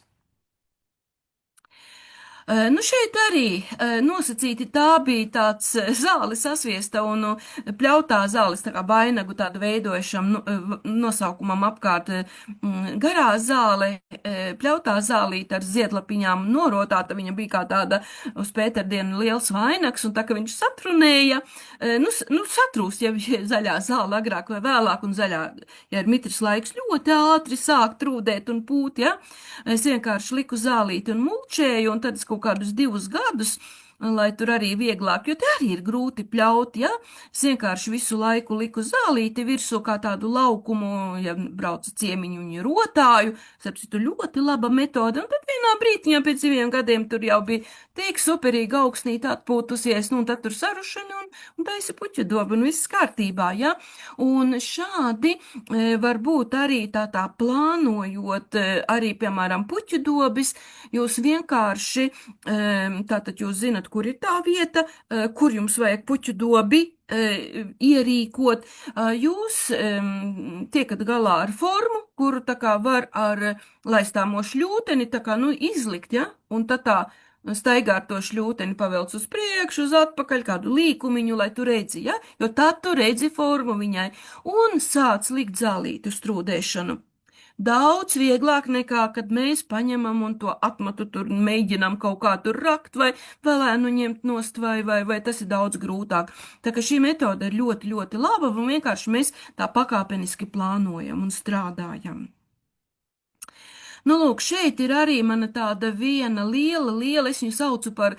Nu, šeit arī nosacīti tā bija tāds zāle sasviesta un pļautā zāles, tā kā bainagu tādu veidojušam nosaukumam apkārt garā zāle, pļautā zālīte ar ziedlapiņām norotāta, viņa bija kā tāda uz pēterdienu liels vainags, un tā, ka viņš satrunēja, satrūst, ja zaļā zāle agrāk vai vēlāk, un zaļā, ja ir mitrs laiks, ļoti ātri sāk trūdēt un pūt, ja, es vienkārši liku zālīti un mulčēju, un tad es kaut kādus 2 gadus, lai tur arī vieglāk, jo te arī ir grūti pļaut, ja? Es vienkārši visu laiku liku zālīti virsū kā tādu laukumu, ja braucu ciemiņu un rotāju, sapcitu ļoti laba metode, un tad vienā brītiņā pēc 2 gadiem tur jau bija tik superīgi augstnīt atpūtusies, nu, un tad tur sarušana un taisa puķu dobu, un viss kārtībā, ja? Un šādi varbūt arī tā plānojot arī, piemēram, puķu dobis, jūs vienkārši, tātad jūs zinat, kur ir tā vieta, kur jums vajag puķu dobi ierīkot. Jūs tiekat galā ar formu, kuru tā kā var ar laistāmo šļūteni tā kā, izlikt, ja? Un tad tā staigā ar to šļūteni pavelc uz priekšu, uz atpakaļ, kādu līkumiņu, lai tu redzi, ja? Jo tad tu redzi formu viņai un sāc likt zālīti uz trūdēšanu. Daudz vieglāk nekā, kad mēs paņemam un to atmatu tur mēģinam kaut kā tur rakt vai vēlēnu ņemt nost vai tas ir daudz grūtāk. Tā ka šī metode ir ļoti, ļoti laba un vienkārši mēs tā pakāpeniski plānojam un strādājam. Nu, lūk, šeit ir arī mana tāda viena liela, es viņu saucu par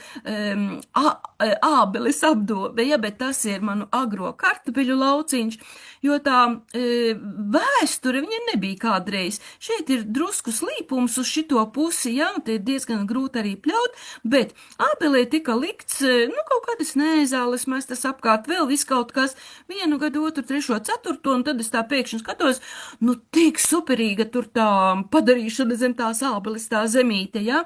ābeles apdobe, ja, bet tas ir manu agro kartupeļu lauciņš, jo tā vēsture viņa nebija kādreiz. Šeit ir drusku slīpums uz šito pusi, ja, un te ir diezgan grūti arī pļaut, bet ābelē tika likts, nu, kaut kādas nēzāles mestas apkārt, vēl viskaut kas, vienu gadu, otru, trešo, ceturto, un tad es tā pēkšņi skatos, nu, tik superīga tur tā padarīšana zem tās ābeles, tā zemīte, ja?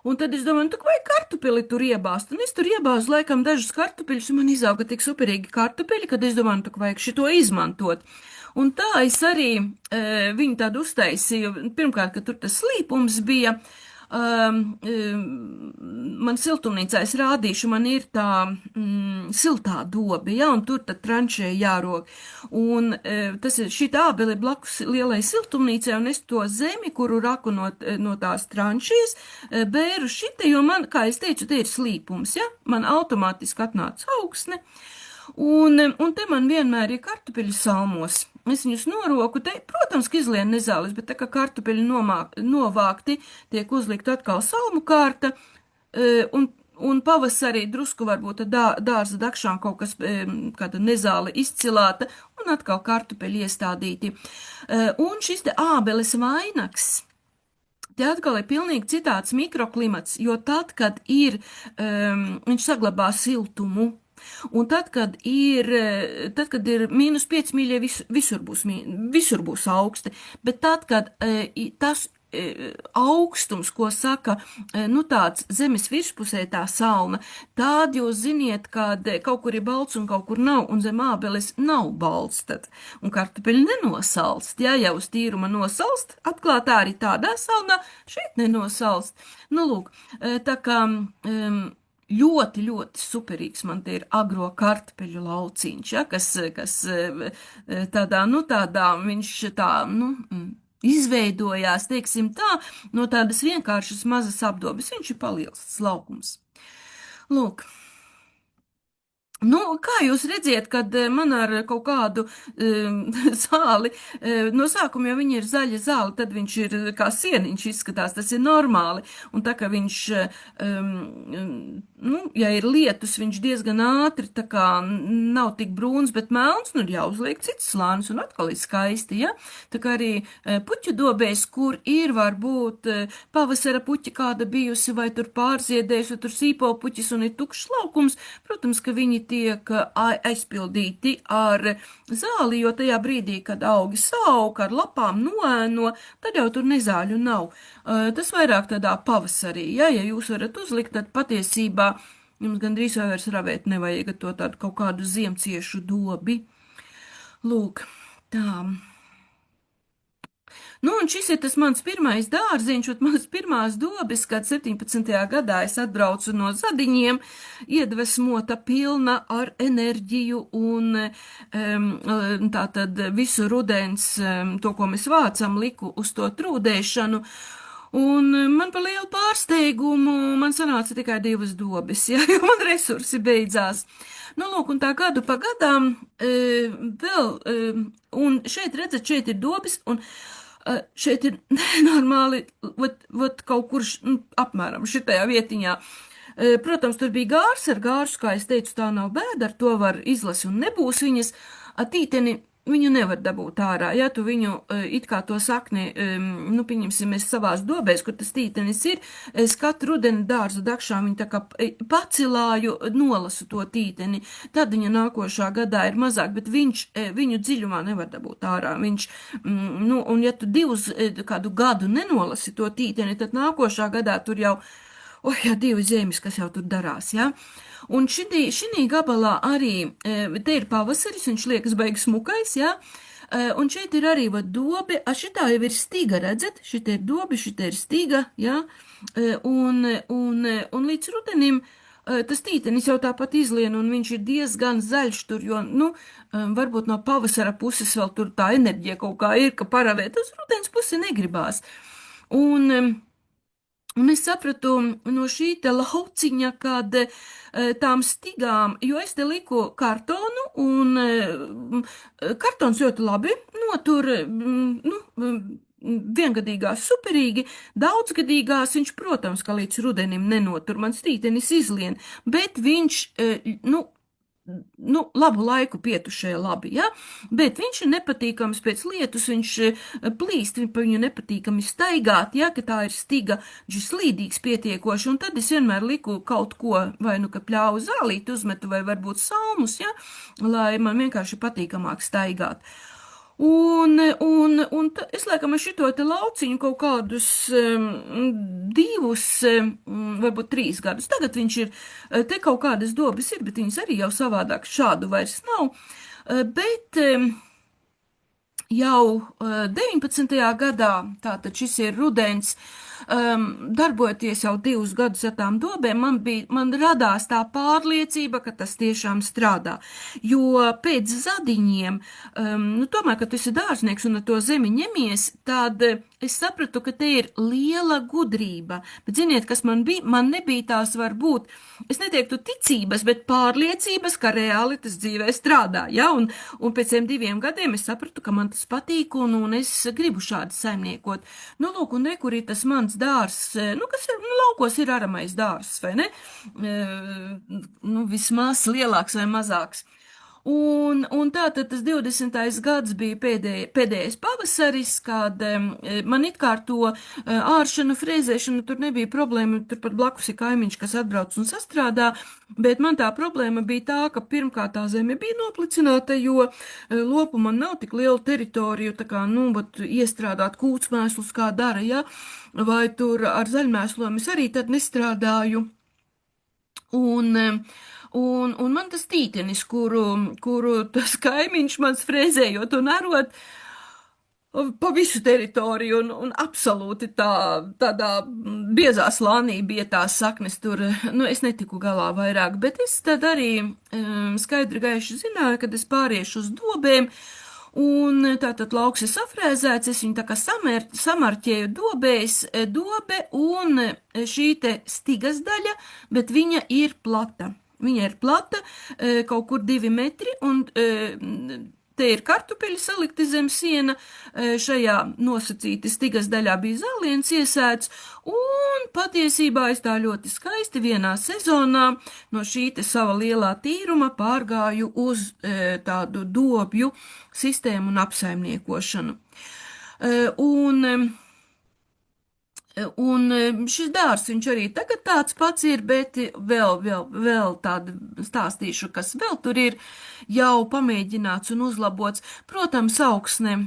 Un tad es domāju, nu, tā vajag kartupeli tur iebāzt. Un es tur iebāzu laikam dažus kartupeļus, un man izauga tik superīgi kartupeļi, kad es domāju, nu, tā vajag šito izmantot. Un tā es arī viņu tādu uztaisīju. Pirmkārt, ka tur tas slīpums bija. Man siltumnīcā es rādīšu, man ir tā siltā dobe, ja, un tur tad tranšē jārok. Un tas ir šī ābele blakus lielai siltumnīcai, un es to zemi, kuru raku no tās tranšīs, bēru šite, jo man, kā es teicu, te ir slīpums, ja, man automātiski atnāca augsne. Un te man vienmēr ir kartupeļu salmos. Es viņus noroku, te, protams, ka izlien nezāles, bet tā kā kartupeļi novākti, tiek uzlikt atkal salmu kārta, un pavasarī drusku varbūt dārza dakšām kaut kas, kāda nezāle izcilāta, un atkal kartupeļi iestādīti. Un šis te ābeles vainags. Te atkal ir pilnīgi citāds mikroklimats, jo tad, kad viņš saglabā siltumu, un tad, kad ir -5 mīļie, visur būs augsti, bet tad, kad tas augstums, ko saka, nu tāds zemes virspusē tā salna, tād jūs ziniet, kad kaut kur ir balts un kaut kur nav, un zem ābeles nav balts tad, un kartupeļi nenosalst, ja jau uz tīruma nosalst, atklātā arī tādā salnā, šeit nenosalst. Nu, lūk, tā kā ļoti, ļoti superīgs man te ir agro kartupeļu lauciņš, ja, kas tādā, nu tādā, viņš tā, nu, izveidojās, teiksim tā, no tādas vienkāršas mazas apdobes. Viņš ir paliels laukums. Lūk. Nu, kā jūs redziet, kad man ar kaut kādu zāli, no sākuma jau viņa ir zaļa zāle, tad viņš ir kā sieniņš izskatās, tas ir normāli. Un tā kā viņš, nu, ja ir lietus, viņš diezgan ātri, tā kā nav tik brūns, bet melns, nu, ir jāuzliek cits slānis un atkal ir skaisti, ja? Tā kā arī puķu dobēs, kur ir varbūt pavasara puķa kāda bijusi, vai tur pārziedējusi, vai tur sīpo puķis un ir tukšs laukums, protams, ka viņi tiek aizpildīti ar zāli, jo tajā brīdī, kad augi sauk ar lapām noēno, tad jau tur nezāļu nav. Tas vairāk tādā pavasarī, ja jūs varat uzlikt, tad patiesībā jums gandrīz vai vairs ravēt nevajag to tādu kaut kādu ziemciešu dobi. Lūk, tā. Nu, un šis ir tas mans pirmais dārziņš, un mans pirmās dobes, kad 17. gadā es atbraucu no Zadiņiem, iedvesmota pilna ar enerģiju un tātad visu rudens, to, ko mēs vācam, liku uz to trūdēšanu. Un man par lielu pārsteigumu man sanāca tikai 2 dobes, ja, jo man resursi beidzās. Nu, lūk, un tā gadu pa gadām vēl, un šeit redzat, šeit ir dobes, un šeit ir normāli, kaut kur apmēram šitajā vietiņā. Protams, tur bija gārs ar gārsu, kā es teicu, tā nav bēda, ar to var izlasi un nebūs viņas. Tīteni viņu nevar dabūt ārā, ja tu viņu it kā to sakni, nu, pieņemsim, mēs savās dobēs, kur tas tītenis ir, es katru rudeni dārza dakšā viņu tā kā pacilāju, nolasu to tīteni, tad viņa nākošā gadā ir mazāk, bet viņu dziļumā nevar dabūt ārā. Viņš, nu, un ja tu kādu gadu nenolasi to tīteni, tad nākošā gadā tur jau, jā, 2 ziemis, kas jau tur darās, ja? Un šī gabalā arī, te ir pavasaris, viņš liekas beigas smukais, ja? Un šeit ir arī dobe, šitā jau ir stiga, redzat? Šitā ir dobe, šitā ir stiga, ja? Un līdz rudenim Tas tītenis jau tāpat izlien, un viņš ir diezgan zaļš tur, jo, nu, varbūt no pavasara puses vēl tur tā enerģija kaut kā ir, ka paravēt uz rudens pusi negribās. Un, un es sapratu no šī te lauciņa, kad tām stigām, jo es te liku kartonu, un kartons ļoti labi notur, viengadīgās superīgi, daudzgadīgās viņš, protams, ka līdz rudenim nenotur, mans tītenis izlien, bet viņš, labu laiku pietušē labi, ja? Bet viņš ir nepatīkams pēc lietus, viņš plīst, pa viņu nepatīkami staigāt, ja, ka tā ir stiga, viņš ir slīdīgs pietiekoši, un tad es vienmēr liku kaut ko, vai nu, ka pļauju zālīti uzmetu, vai varbūt salmus, ja, lai man vienkārši patīkamāk staigāt. Es laikam ar šito te lauciņu kaut kādus 2, varbūt 3 gadus. Tagad viņš ir, te kaut kādas dobas ir, bet viņas arī jau savādāk šādu vairs nav. Bet jau 19. gadā, tātad šis ir rudens, darbojoties jau 2 gadus ar tām dobēm, man radās tā pārliecība, ka tas tiešām strādā. Jo pēc zadiņiem, tomēr, kad tu esi dārznieks un ar to zemi ņemies, tad es sapratu, ka te ir liela gudrība. Bet ziniet, kas man bija? Man nebija tās varbūt, es neteiktu ticības, bet pārliecības, ka reāli tas dzīvē strādā. Ja? Un pēc 2 gadiem es sapratu, ka man tas patīk un es gribu šādi saimniekot. Nu, lūk, un kur ir tas mans dārs, kas ir, laukos ir aramais dārs, vai ne? Vismaz lielāks vai mazāks. Un tātad tas 20. gads bija pēdējais pavasaris, kad man it kā ar to āršanu, frēzēšanu tur nebija problēma, turpat blakus ir kaimiņš, kas atbrauc un sastrādā, bet man tā problēma bija tā, ka pirmkārt tā zeme bija noplicināta, jo lopu man nav tik liela teritorija, tā kā, iestrādāt kūtsmēslus, kā dara, ja, vai tur ar zaļmēsliem es arī tad nestrādāju. Un man tas tītenis, kuru tas kaimiņš mans frēzējot un arot pa visu teritoriju un absolūti tādā biezā slānī bija tās saknes tur, es netiku galā vairāk, bet es tad arī skaidri gaiši zināju, kad es pāriešu uz dobēm, un tātad lauks ir safrēzēts, es viņu tā kā samarķēju dobe un šī te stigas daļa, bet viņa ir plata. Viņa ir plata, kaut kur 2 metri, un te ir kartupeļi salikti zem siena, šajā nosacīti stigas daļā bija zāliens iesēts, un patiesībā es tā ļoti skaisti vienā sezonā no šī te sava lielā tīruma pārgāju uz tādu dobju sistēmu un apsaimniekošanu. Un šis dārs, viņš arī tagad tāds pats ir, bet vēl tādu stāstīšu, kas vēl tur ir jau pamēģināts un uzlabots. Protams, augsne,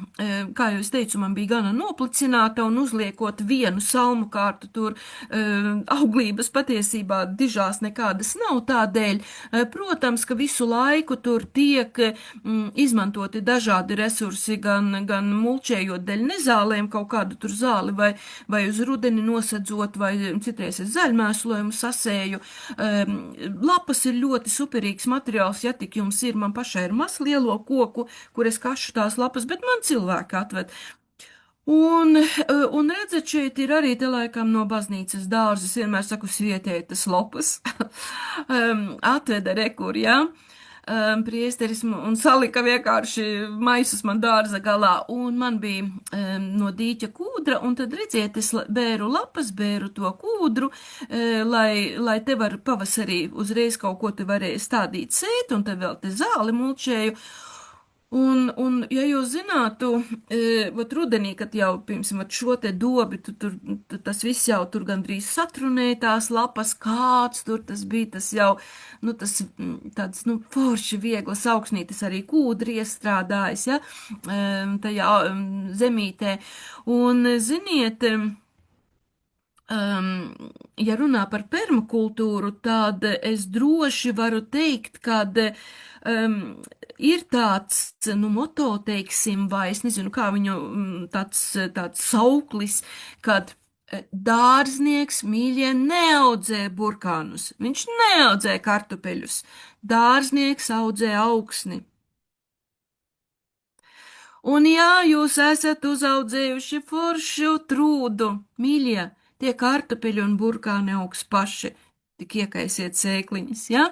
kā jau es teicu, man bija gana noplicināta un uzliekot vienu salmu kārtu tur auglības patiesībā dižās nekādas nav tādēļ. Protams, ka visu laiku tur tiek izmantoti dažādi resursi, gan mulčējot dēļ nezālēm kaut kādu tur zāli vai uz rudeni nosedzot, vai citreiz es zaļmēslojumu sasēju. Lapas ir ļoti superīgs materiāls, ja tik jums ir, man pašai ir maz lielo koku, kur es kašu tās lapas, bet man cilvēki atved. Un redzat, šeit ir arī te laikam no baznīcas dārzas, vienmēr saku svietētas lopas, atveda rekur, jā. Priesteris un salika vienkārši maisus man dārza galā, un man bija no dīķa kūdra, un tad redziet, es bēru lapas, bēru to kūdru, lai te var pavasarī uzreiz kaut ko te varēja stādīt sēt, un te vēl te zāli mulčēju. Un ja jūs zinātu, rudenī, kad jau, piemēram, šo te dobi, tas viss jau tur gandrīz satrunēja tās lapas, kāds tur tas bija, tas jau, tas tāds, forši vieglas augsnītes arī kūdri iestrādājas, ja, tajā zemītē. Un, ziniet, ja runā par permakultūru, tad es droši varu teikt, kad ir tāds, moto, teiksim, vai es nezinu, kā viņu tāds sauklis, kad Dārznieks, mīļie, neaudzē burkānus. Viņš neaudzē kartupeļus. Dārznieks audzē augsni. Un jā, jūs esat uzaudzējuši foršu trūdu, mīļie, tie kartupeļi un burkāni augs paši, tik iekaisiet sēkliņas, ja?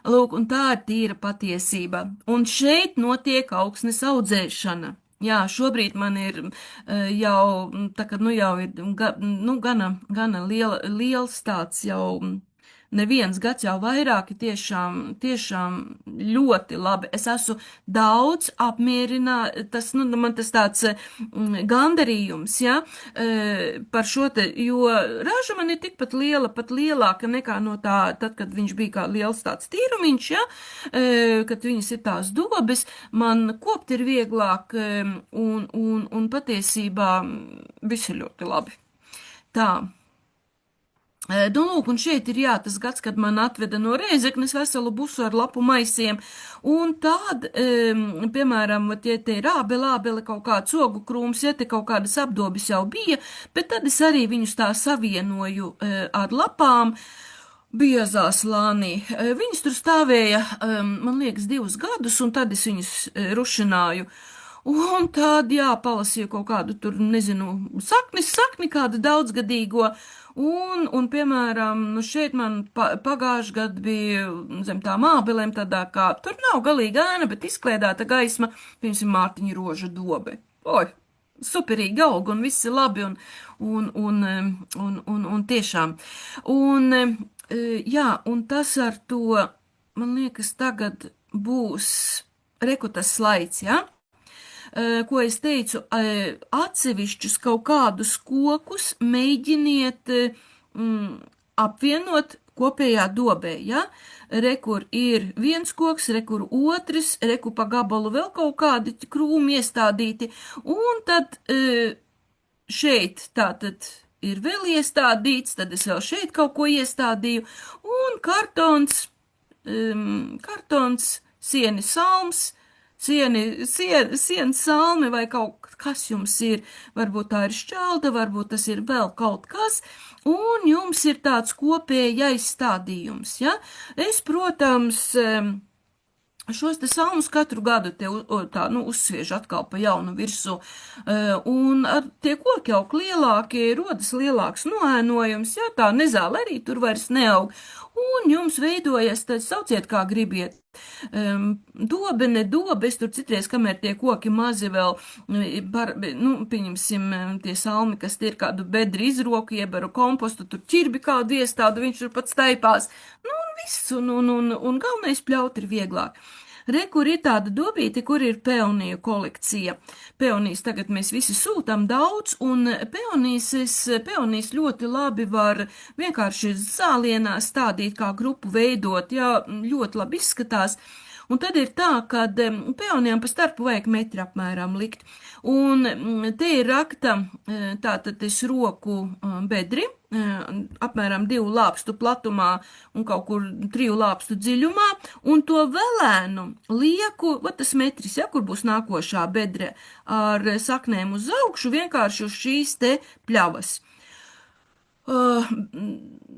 Lūk, un tā ir tīra patiesība. Un šeit notiek augsnes audzēšana. Jā, šobrīd man ir jau, tā kā, nu jau ir, gana liels tāds jau neviens gads, jau vairāki tiešām ļoti labi. Es esmu daudz apmierināts, man tas tāds gandarījums, ja, par šo te, jo raža man ir tikpat liela, pat lielāka nekā no tā, tad, kad viņš bija kā liels tāds tīrumiņš, ja, kad viņas ir tās dobes, man kopt ir vieglāk, un patiesībā viss ir ļoti labi. Tā. Nu, lūk, un šeit ir jā, tas gads, kad man atveda no Rēzeknes veselu busu ar lapu maisiem, un tād, piemēram, ja te ir ābele, kaut kāds ogu krūms, ja te kaut kādas apdobis jau bija, bet tad es arī viņus tā savienoju ar lapām, biezā slānī. Viņas tur stāvēja, man liekas, 2 gadus, un tad es viņus rušināju. Un tad, jā, palasīju kaut kādu tur, nezinu, sakni kādu daudzgadīgo, piemēram, nu šeit man pagājuši gadu bija zem tām ābelēm tādā kā, tur nav galīgi ēna, bet izkliedēta gaisma, piemēram, Mārtiņa roža dobe. Oi, superīgi aug un viss ir labi un tiešām. Jā, un tas ar to, man liekas, tagad būs rekutas slaids, jā? Ja? Ko es teicu, atsevišķus kaut kādus kokus mēģiniet apvienot kopējā dobē, ja? Rekur ir viens koks, rekur otrs, reku pa gabalu vēl kaut kādi krūmi iestādīti, un tad šeit tātad ir vēl iestādīts, tad es vēl šeit kaut ko iestādīju, un kartons, sieni salms, sienas salmi vai kaut kas jums ir, varbūt tā ir šķelda, varbūt tas ir vēl kaut kas, un jums ir tāds kopējais stādījums, ja? Es, protams, šos te salmus katru gadu te uzsviež atkal pa jaunu virsū, un tie koki aug lielākie, rodas lielāks noēnojums, ja tā nezāle arī tur vairs neaug, un jums veidojas, tad sauciet kā gribiet. Dobe, ne dobe, es tur citreiz, kamēr tie koki mazi vēl, pieņemsim, tie salmi, kas ir kādu bedri izroku, iebaru kompostu, tur ķirbi kādu iestādu, viņš tur pat staipās, un viss, un galvenais pļaut ir vieglāk. Re, kur ir tāda dobīte, kur ir peoniju kolekcija. Peonijas tagad mēs visi sūtam daudz, un peonijas ļoti labi var vienkārši zālienā stādīt, kā grupu veidot, jā, ļoti labi izskatās. Un tad ir tā, ka peonijām pa starpu vajag metri apmēram likt. Un te ir rakta, tātad es roku bedri, apmēram 2 lāpstu platumā un kaut kur 3 lāpstu dziļumā, un to velēnu lieku, tas metris, ja, kur būs nākošā bedre, ar saknēm uz augšu, vienkārši uz šīs te pļavas.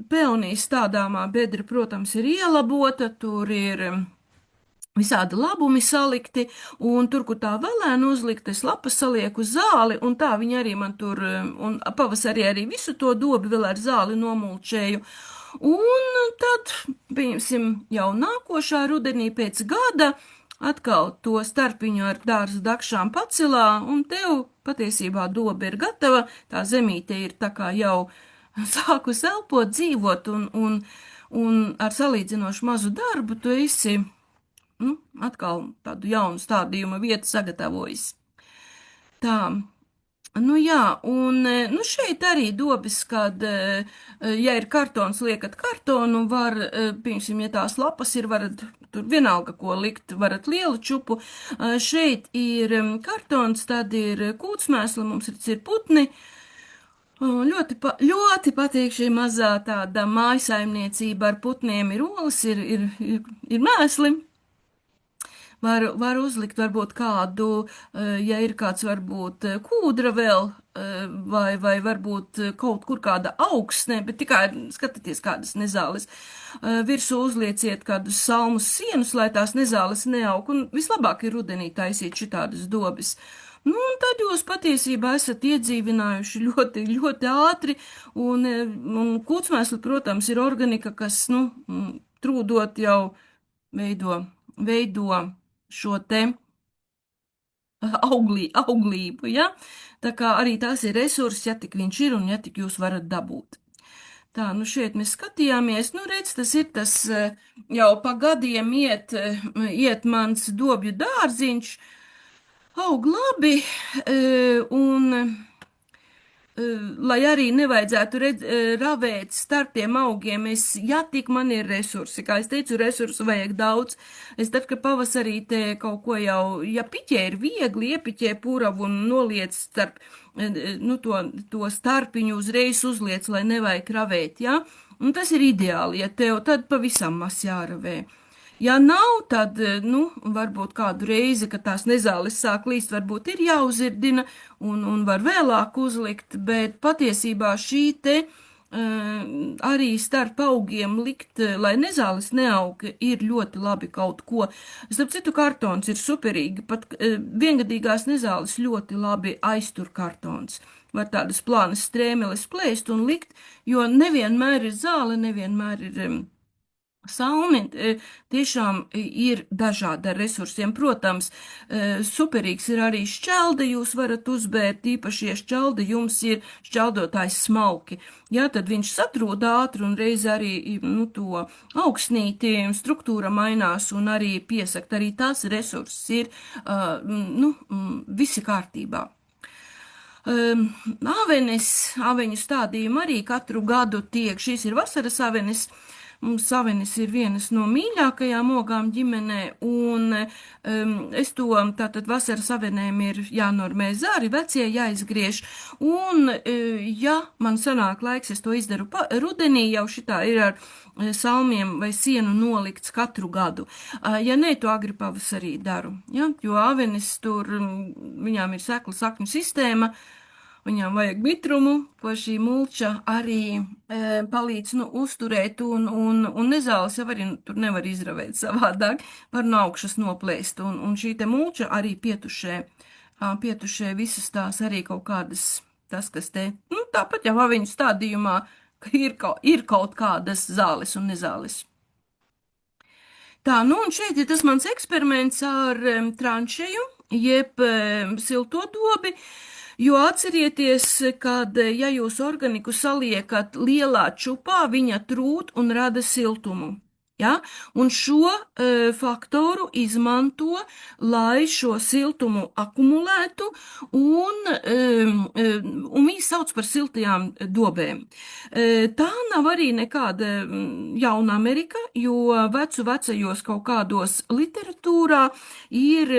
Peonijas stādāmā bedra, protams, ir ielabota, tur ir visādi labumi salikti, un tur, kur tā velēna uzlikta, es lapas salieku zāli, un tā viņa arī man tur, un pavasarī arī visu to dobi vēl ar zāli nomulčēju. Un tad, pieņemsim, jau nākošā rudenī pēc gada atkal to starpiņu ar dārza dakšām pacilā, un tev patiesībā doba ir gatava, tā zemīte ir tā kā jau sākus elpot, dzīvot, un ar salīdzinoši mazu darbu tu esi atkal tādu jaunu stādījuma vietu sagatavojis. Tā, jā, un šeit arī dobis, kad, ja ir kartons, liekat kartonu, var, piemēram, ja tās lapas ir, varat tur vienalga, ko likt, varat lielu čupu. Šeit ir kartons, tad ir kūtsmēsli, mums ir putni. Ļoti patīk šī mazā tāda mājasaimniecība ar putniem, ir olas, ir mēsli. var uzlikt varbūt kādu, ja ir kāds varbūt kūdra vēl, vai varbūt kaut kur kāda augsne, bet tikai skatieties kādas nezāles. Virsū uzlieciet kādus salmus sienus, lai tās nezāles neaug, un vislabāk ir rudenī taisīt šitādas dobes. Nu, un tad jūs patiesībā esat iedzīvinājuši ļoti, ļoti ātri, un kūtsmēsli, protams, ir organika, kas, nu, trūdot jau veido šo te auglību, ja? Tā kā arī tās ir resursi, ja tik viņš ir un ja tik jūs varat dabūt. Tā, nu šeit mēs skatījāmies, nu redz, tas ir tas jau pa gadiem iet mans dobju dārziņš, aug labi, un lai arī nevajadzētu ravēt starp tiem augiem, ja tik man ir resursi, kā es teicu, resursu vajag daudz, es tad, ka pavasarī te kaut ko jau, ja piķē ir viegli, iepiķē puravu un noliec starp, nu, to starpiņu uzreiz uzliec, lai nevajag ravēt, ja? Un tas ir ideāli, ja tev tad pavisam maz jāravē. Ja nav, tad, nu, varbūt kādu reizi, kad tās nezāles sāk līst, varbūt ir jāuzirdina un var vēlāk uzlikt, bet patiesībā šī te arī starp augiem likt, lai nezāles neaug, ir ļoti labi kaut ko. Starp citu, kartons ir superīgi, pat viengadīgās nezāles ļoti labi aiztur kartons. Var tādas plānas strēmeles plēst un likt, jo nevienmēr ir zāle, nevienmēr ir salmi, tiešām ir dažādi ar resursiem. Protams, superīgs ir arī šķelda, jūs varat uzbērt, īpaši, ja šķelda jums ir šķeldotājs smalki. Jā, tad viņš satrūd ātri un reiz arī, nu, to augsnīti struktūra mainās un arī piesakt. Arī tās resursi ir, nu, visi kārtībā. Aveņu stādījumi arī katru gadu tiek, šīs ir vasaras avenes. Mums savenis ir vienas no mīļākajām ogām ģimenē, un es to, tātad vasaras savenēm ir jānormē zari, vecie jāizgriež, un ja man sanāk laiks, es to izdaru rudenī, jau šitā ir ar salmiem vai sienu nolikts katru gadu. Ja nē, to agri pavasarī daru, ja? Jo avenis tur, viņām ir sekla sakņu sistēma, viņām vajag mitrumu, ko šī mulča arī palīdz, nu, uzturēt, un nezāles jau arī tur nevar izravēt savādāk, var no augšas noplēst, un šī te mulča arī pietušē visas tās arī kaut kādas, tas, kas te, nu, tāpat jau aviņu stādījumā, ka ir kaut kādas zāles un nezāles. Tā, nu, un šeit ir tas mans eksperiments ar tranšeju, jeb silto dobi. Jo atcerieties, kad, ja jūs organiku saliekat lielā čupā, viņa trūt un rada siltumu. Ja? Un šo faktoru izmanto, lai šo siltumu akumulētu, un viņi sauc par siltajām dobēm. Tā nav arī nekāda jauna Amerika, jo vecajos kaut kādos literatūrā ir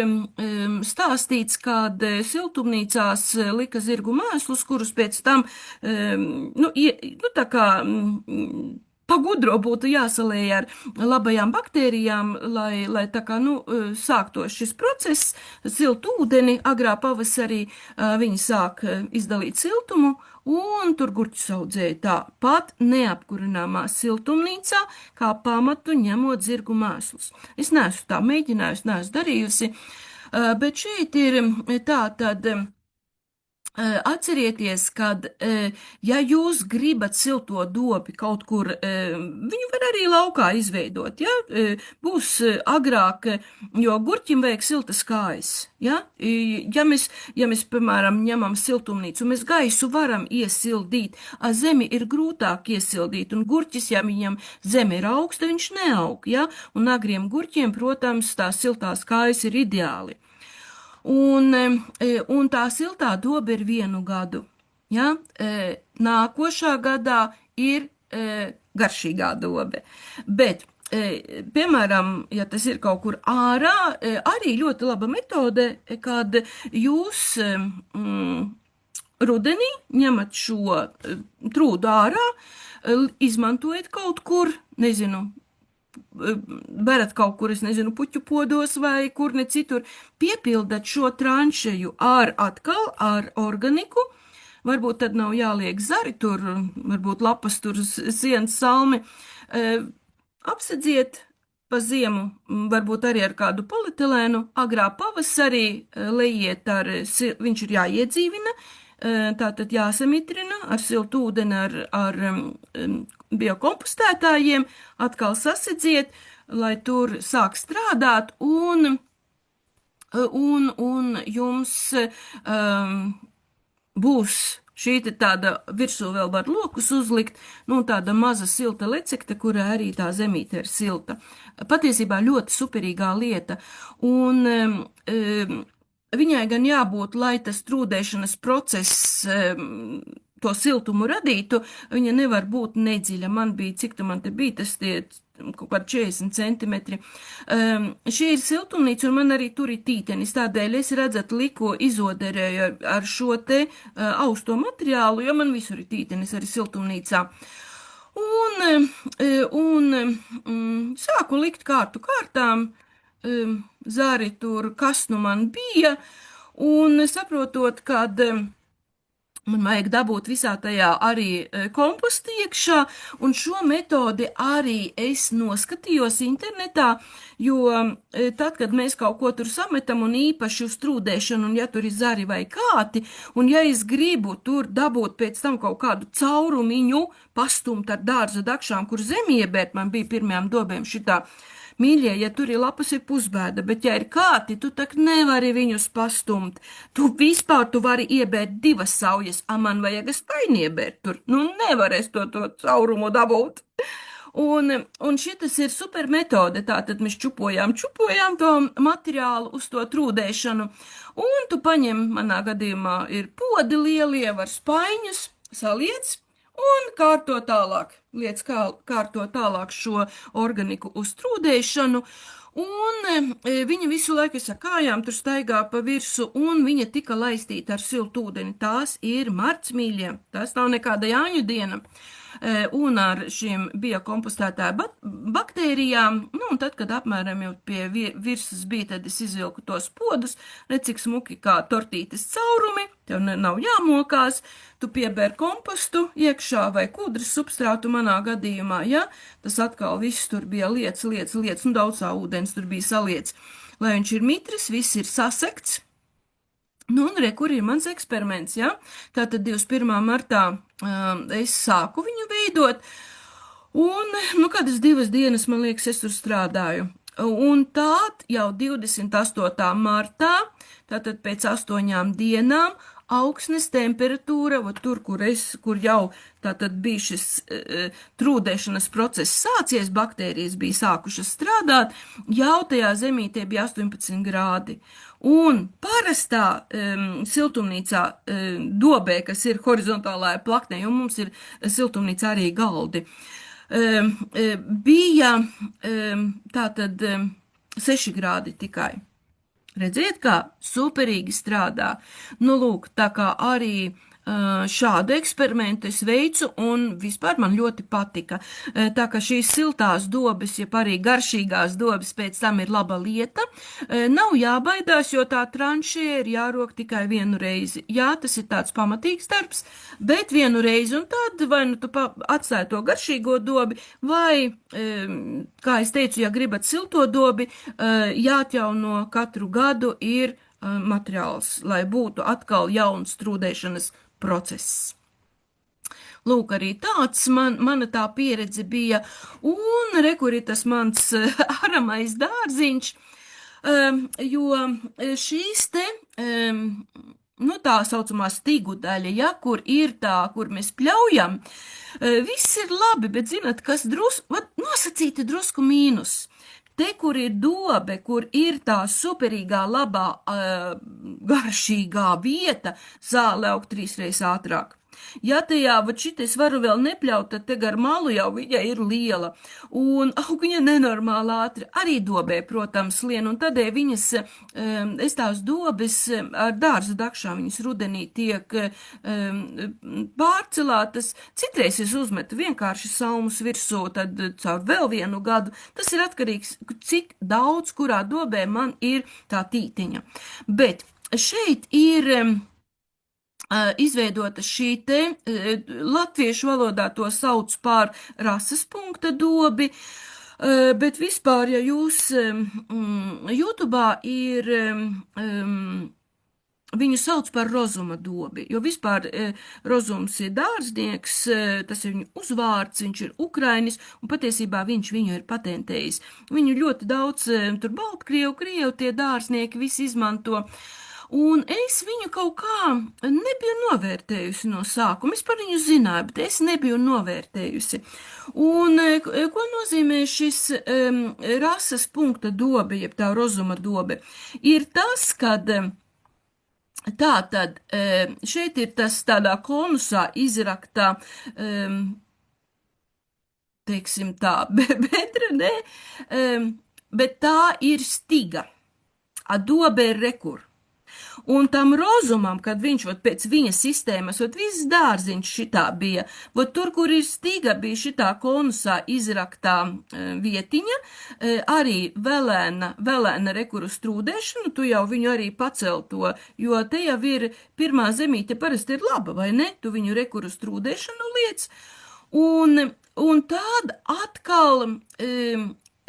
stāstīts, kad siltumnīcās lika zirgu mēslus, kurus pēc tam, tā kā pagudro būtu jāsalēj ar labajām baktērijām, lai tā kā, nu, sāktos šis process, siltu ūdeni, agrā pavasarī viņi sāk izdalīt siltumu, un tur gurķus audzēja tāpat neapkurināmā siltumnīcā, kā pamatu ņemot zirgu mēslus. Es neesmu tā mēģinājusi, neesmu darījusi, bet šeit ir tā tad. Atcerieties, kad, ja jūs gribat silto dobi kaut kur, viņu var arī laukā izveidot, ja, būs agrāk, jo gurķim vajag siltas kājas, ja, ja mēs, piemēram, ņemam siltumnīcu, mēs gaisu varam iesildīt, zemi ir grūtāk iesildīt, un gurķis, ja viņam zeme ir augsta, viņš neaug, ja, un agriem gurķiem, protams, tās siltās kājas ir ideāli. Un tā siltā doba ir 1 gadu. Ja? Nākošā gadā ir garšīgā dobe. Bet, piemēram, ja tas ir kaut kur ārā, arī ļoti laba metode, kad jūs rudenī ņemat šo trūdu ārā, izmantojat kaut kur, nezinu, berat kaut kur, es nezinu, puķu podos vai kur ne citur, piepildat šo tranšeju atkal ar organiku. Varbūt tad nav jāliek zari tur, varbūt lapas tur sienas salmi. Apsedziet pa ziemu, varbūt arī ar kādu polietilēnu. Agrā pavasarī lejiet viņš ir jāiedzīvina, tātad jāsamitrina ar siltu ūdeni, ar biokompostētājiem, atkal sasedziet, lai tur sāk strādāt un jums būs šī tāda virsū vēl var lokus uzlikt, tāda maza silta lecekte, kurā arī tā zemīte ir silta. Patiesībā ļoti superīgā lieta. Un viņai gan jābūt, lai tas trūdēšanas process to siltumu radītu, viņa nevar būt nedziļa. Man bija, cik tu man te bija, tas tie kaut kādi 40 centimetri. Šī ir siltumnīca, un man arī tur ir tītenis, tādēļ es redzat liku izoderēju ar šo te austo materiālu, jo man visur ir tītenis arī siltumnīcā. Un sāku likt kārtu kārtām, zari tur, kas nu man bija, un saprotot, kad man vajag dabūt visā tajā arī kompostu iekšā, un šo metodi arī es noskatījos internetā, jo tad, kad mēs kaut ko tur sametam un īpaši uz trūdēšanu, un ja tur ir zari vai kāti, un ja es gribu tur dabūt pēc tam kaut kādu caurumiņu, pastumt ar dārza dakšām, kur zemiebēt, man bija pirmajām dobēm šitā, mīļie, ja tur ir lapas, ir pusbēda, bet ja ir kāti, tu tak nevari viņus pastumt. Tu vari iebērt 2 saujas, a man vajag spainiebērt tur. Nevarēs to caurumu dabūt. Un šitas ir super metode, tātad mēs čupojām to materiālu uz to trūdēšanu, un tu paņem, manā gadījumā ir podi lielie, var spaiņus, saliec, un kārto tālāk, kārto tālāk šo organiku uz trūdēšanu, un viņa visu laiku ar kājām tur staigā pa virsu, un viņa tika laistīta ar siltu ūdeni. Tās ir marts, mīļie, tās nav nekāda Jāņu diena. Un ar šiem biokompostētāju baktērijām, un tad, kad apmēram jau pie virsas bija, tad es izvilku tos podus, redz, cik smuki kā tortītes caurumi, tev nav jāmokās, tu piebēr kompostu iekšā vai kūdras substrātu manā gadījumā, ja, tas atkal viss tur bija liec, daudzā ūdens tur bija saliec, lai viņš ir mitris, viss ir sasekts. Un re, kur ir mans eksperiments, ja? Tātad 21. martā es sāku viņu veidot, un, kādas 2 dienas, man liekas, es tur strādāju. Un tād jau 28. martā, tātad pēc 8 dienām, augsnes temperatūra, tur, kur jau tātad bija šis trūdēšanas process sācies, baktērijas bija sākušas strādāt, jau tajā zemītē bija 18 grādi. Un parastā siltumnīcā dobē, kas ir horizontālajā plaknē, jo mums ir siltumnīcā arī galdi, bija tātad 6 grādi tikai. Redziet, kā superīgi strādā. Lūk, tā kā arī šādu eksperimentu es veicu, un vispār man ļoti patika. Tā kā šīs siltās dobes, jeb arī garšīgās dobes pēc tam ir laba lieta, nav jābaidās, jo tā tranšē ir jārok tikai 1 reizi. Jā, tas ir tāds pamatīgs darbs, bet 1 reizi, un tad vai nu tu atstāji to garšīgo dobi, vai, kā es teicu, ja gribat silto dobi, jāatjauno katru gadu ir materiāls, lai būtu atkal jauns trūdēšanas process. Lūk, arī tāds mana tā pieredze bija, un kur ir tas mans aramais dārziņš, jo šīs te, tā saucamā stigu daļa, ja, kur ir tā, kur mēs pļaujam, viss ir labi, bet zināt, kas nosacīti drusku mīnus. Te, kur ir dobe, kur ir tā superīgā, labā, garšīgā vieta, zāle aug 3 reizes ātrāk. Ja tajā, vat šitais varu vēl nepļaut, tad te gar malu jau viņa ir liela. Un aug viņa nenormāli ātri. Arī dobē, protams, lien, un tādēļ viņas, es tās dobes ar dārza dakšām, viņas rudenī tiek pārcelātas. Citreiz es uzmetu vienkārši salmus virsū, tad caur vēl vienu gadu. Tas ir atkarīgs, cik daudz, kurā dobē man ir tā tītiņa. Bet šeit ir izveidota šī te, latviešu valodā to sauc par rases punkta dobi, bet vispār, ja jūs YouTube'ā ir, viņu sauc par rozuma dobi, jo vispār rozums ir dārznieks, tas ir viņu uzvārds, viņš ir ukrainis, un patiesībā viņš viņu ir patentējis. Viņu ļoti daudz, tur Baltkrievu, Krievu tie dārznieki visi izmanto. Un es viņu kaut kā nebiju novērtējusi no sākuma. Es par viņu zināju, bet es nebiju novērtējusi. Un ko nozīmē šis rases punkta dobe, jeb tā rozuma dobe? Ir tas, kad tātad šeit ir tas tādā konusā izraktā, teiksim tā, bedra, ne? Bet tā ir stiga. A dobe ir rekur. Un tam rozumam, kad viņš pēc viņa sistēmas, viss dārziņš šitā bija, tur, kur ir stiga, bija šitā konusā izraktā vietiņa, arī velēna rekuru strūdēšanu, tu jau viņu arī pacel to, jo te jau ir pirmā zemīte parasti ir laba, vai ne? Tu viņu rekuru strūdēšanu liec, un tāda atkal,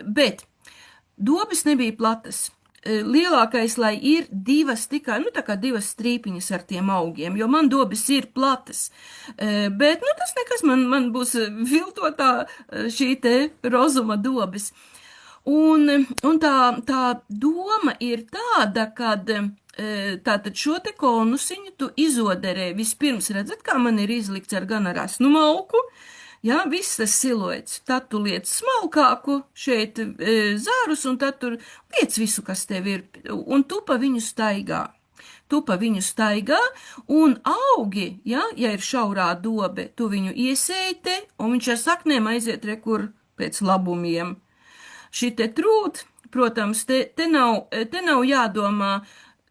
bet dobes nebija platas. Lielākais, lai ir divas tikai, tā kā divas strīpiņas ar tiem augiem, jo man dobes ir platas. Bet, tas nekas, man būs viltotā šī te rozuma dobes. Un tā doma ir tāda, kad tātad šo te konusiņu tu izoderē vispirms, redzat, kā man ir izlikts ar gan ar asnu malku, jā, viss tas siluets. Tad tu liec smalkāku šeit zārus, un tad tur liec visu, kas tev ir, un tu pa viņu staigā. Tu pa viņu staigā, un augi, ja ir šaurā dobe, tu viņu iesēji, un viņš ar saknēm aiziet rekur pēc labumiem. Šī te trūt, protams, te nav jādomā,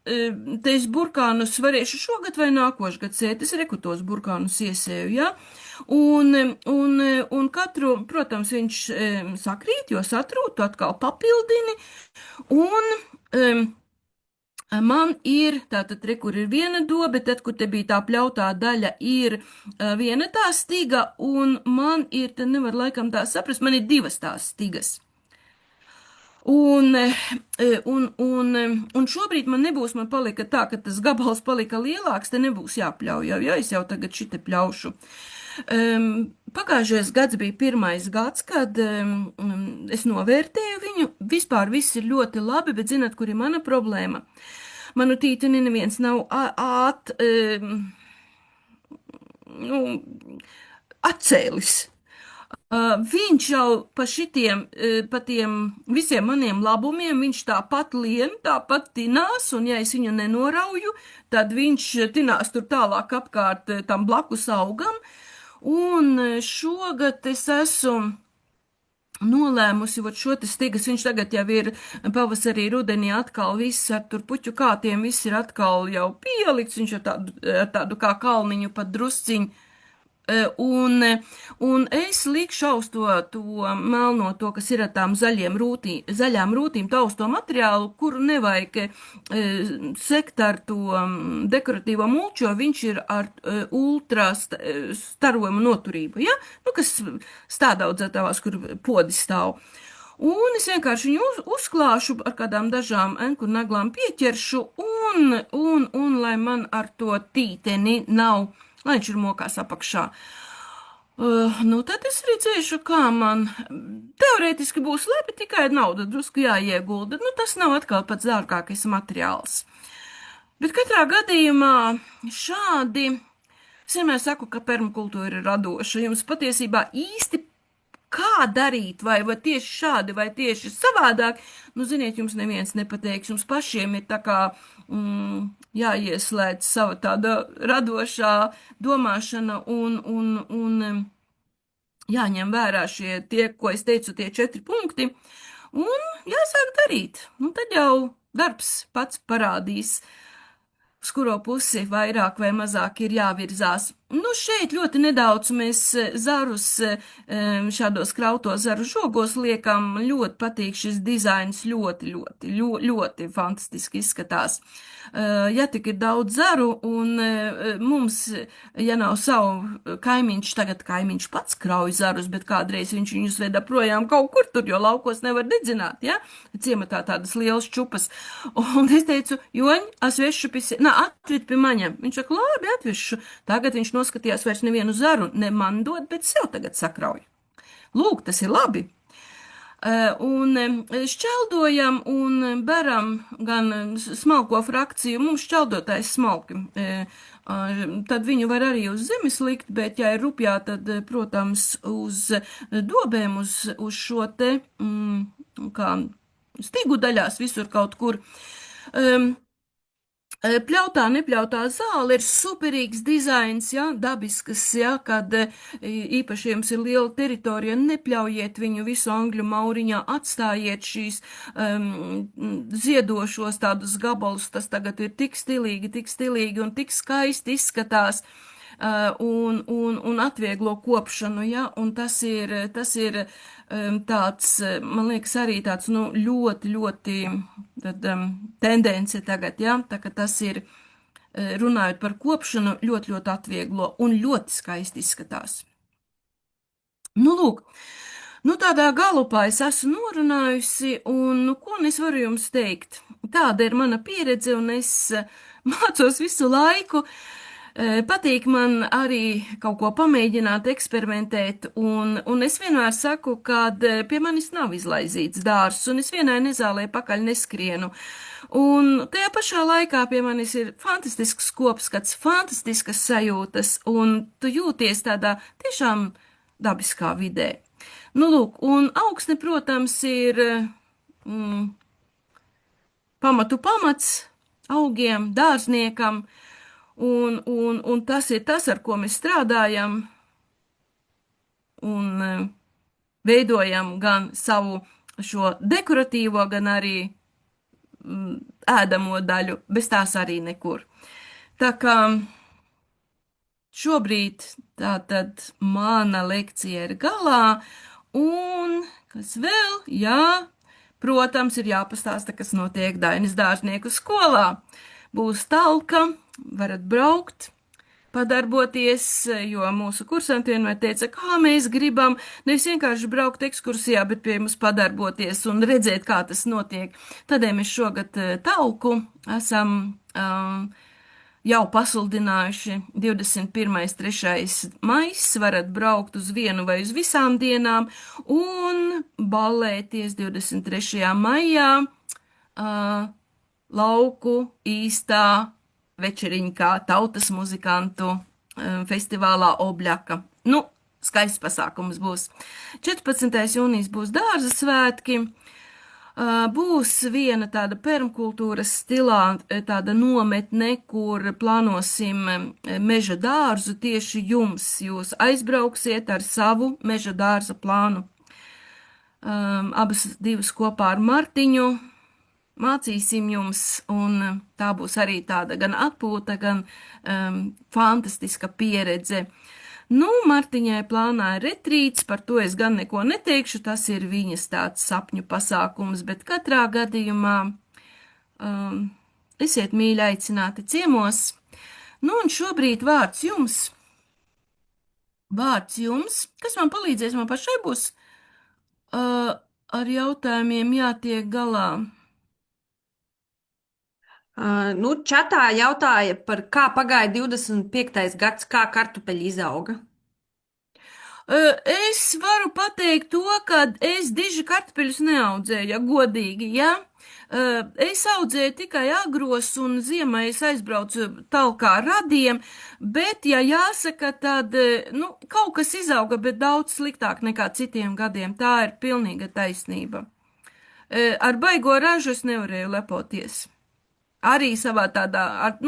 te es burkānus varēšu šogad vai nākošgad sēt, es reku tos burkānus iesēju, ja? Un katru, protams, viņš sakrīt, jo satrūt, tu atkal papildini, un man ir, tātad, kur ir viena dobe, tad, kur te bija tā pļautā daļa, ir viena tā stiga, un man ir, te nevar laikam tā saprast, man ir divas tās stigas. Un šobrīd man nebūs, man palika tā, ka tas gabals palika lielāks, te nebūs jāpļauj, ja es jau tagad šite pļaušu. Pagājušais gads bija pirmais gads, kad es novērtēju viņu, vispār viss ir ļoti labi, bet zināt, kur ir mana problēma? Manu tīteni neviens nav atcēlis. Viņš jau pa tiem visiem maniem labumiem, viņš tāpat lien, tāpat tinās, un ja es viņu nenorauju, tad viņš tinās tur tālāk apkārt tam blakus augam, un šogad es esmu nolēmusi, šo te stigas, viņš tagad jau ir pavasarī, rudenī atkal viss ar tur puķu kātiem, viss ir atkal jau pielikts, viņš ar tādu kā kalniņu pat drusciņu. Un es likšu uz to melno, to, kas ir ar tām zaļām rūtīm, tausto materiālu, kuru nevajag sekt ar to dekoratīvo mulču, jo viņš ir ar ultra starojumu noturību, ja? Kas stādaudzētavās, kur podi stāv. Un es vienkārši viņu uzklāšu ar kādām dažām enku naglām pieķeršu, un lai man ar to tīteni nav, lai viņš ir mokās apakšā. Tad es redzēšu, kā man teorētiski būs labi, tikai nauda drusku jāiegulda. Tas nav atkal pats dārgākais materiāls. Bet katrā gadījumā šādi, es vienmēr saku, ka permakultūra ir radoša. Jums patiesībā īsti kā darīt, vai tieši šādi, vai tieši savādāk, nu, ziniet, jums neviens nepateiks, jums pašiem ir tā kā jāieslēdz sava tāda radošā domāšana un jāņem vērā šie tie, ko es teicu, tie 4 punkti, un jāsāk darīt. Nu, tad jau darbs pats parādīs, uz kuro pusi vairāk vai mazāk ir jāvirzās. Nu, šeit ļoti nedaudz mēs zarus šādos krauto zaru žogos liekam. Ļoti patīk šis dizains, ļoti fantastiski izskatās. Ja tik ir daudz zaru un mums, ja nav savu kaimiņš, tagad kaimiņš pats krauj zarus, bet kādreiz viņš viņus veda projām kaut kur tur, jo laukos nevar dedzināt, ja? Ciematā tādas lielas čupas. Un es teicu, Joņ, asvešu atved pie maņa. Viņš saka, labi, atvešu. Tagad viņš noskatījās vairs nevienu zaru, ne man dod, bet sev tagad sakrauj. Lūk, tas ir labi. Un šķeldojam un beram gan smalko frakciju, mums šķeldotājs smalki. Tad viņu var arī uz zemes likt, bet ja ir rupjā, tad, protams, uz dobēm, uz šo te, kā stigu daļās visur kaut kur. Pļautā, nepļautā zāle ir superīgs dizains, ja, dabiskas, ja, kad īpaši jums ir liela teritorija, nepļaujiet viņu visu angļu mauriņā, atstājiet šīs ziedošos tādus gabalus, tas tagad ir tik stilīgi un tik skaisti izskatās. Un atvieglo kopšanu, ja, un tas ir tāds, man liekas, arī tāds, nu, ļoti tad, tendence tagad, ja, tā ka tas ir, runājot par kopšanu, ļoti atvieglo un ļoti skaisti izskatās. Nu, lūk, nu, tādā galupā es esmu norunājusi, un, nu, ko es varu jums teikt? Tāda ir mana pieredze, un es mācos visu laiku. Patīk man arī kaut ko pamēģināt, eksperimentēt, un es vienmēr saku, ka pie manis nav izlaizīts dārzs, un es vienai nezālē pakaļ neskrienu. Un tajā pašā laikā pie manis ir fantastisks kopskats, fantastiskas sajūtas, un tu jūties tādā tiešām dabiskā vidē. Nu, lūk, un augsne, protams, ir pamats augiem, dārzniekam, un tas ir tas, ar ko mēs strādājam un veidojam gan savu šo dekoratīvo, gan arī ēdamo daļu, bez tās arī nekur. Tā kā šobrīd tātad mana lekcija ir galā, un kas vēl? Jā, protams, ir jāpastāsta, kas notiek Dainis dārznieku skolā. Būs talka, varat braukt, padarboties, jo mūsu kursanti vienmēr teica, kā mēs gribam nevis vienkārši braukt ekskursijā, bet pie mums padarboties un redzēt, kā tas notiek. Tādēļ mēs šogad talku esam jau pasludinājuši 21. 3. maijs, varat braukt uz vienu vai uz visām dienām un ballēties 23. maijā lauku īstā večeriņkā tautas muzikantu festivālā Obļaka. Nu, skaists pasākums būs. 14. jūnijas būs dārza svētki. Būs viena tāda permakultūras stilā, tāda nometne, kur plānosim meža dārzu tieši jums. Jūs aizbrauksiet ar savu meža dārza plānu. Abas divas kopā ar Martiņu. Mācīsim jums, un tā būs arī tāda gan atpūta, gan fantastiska pieredze. Nu, Martiņai plānā ir retrīts, par to es gan neko neteikšu, tas ir viņas tāds sapņu pasākums, bet katrā gadījumā esiet mīļi aicināti ciemos. Nu, un šobrīd vārds jums. Kas man palīdzēs, man pašai būs ar jautājumiem jātiek galā. Nu, čatā jautāja par kā pagāja 25. gads, kā kartupeļi izauga. Es varu pateikt to, ka es diži kartupeļus neaudzēju, ja godīgi, ja? Es audzēju tikai agros un ziemā es aizbraucu talkā ar radiem, bet, ja jāsaka, tad, nu, kaut kas izauga, bet daudz sliktāk nekā citiem gadiem. Tā ir pilnīga taisnība. Ar baigo ražu es nevarēju lepoties. Arī savā tādā, ar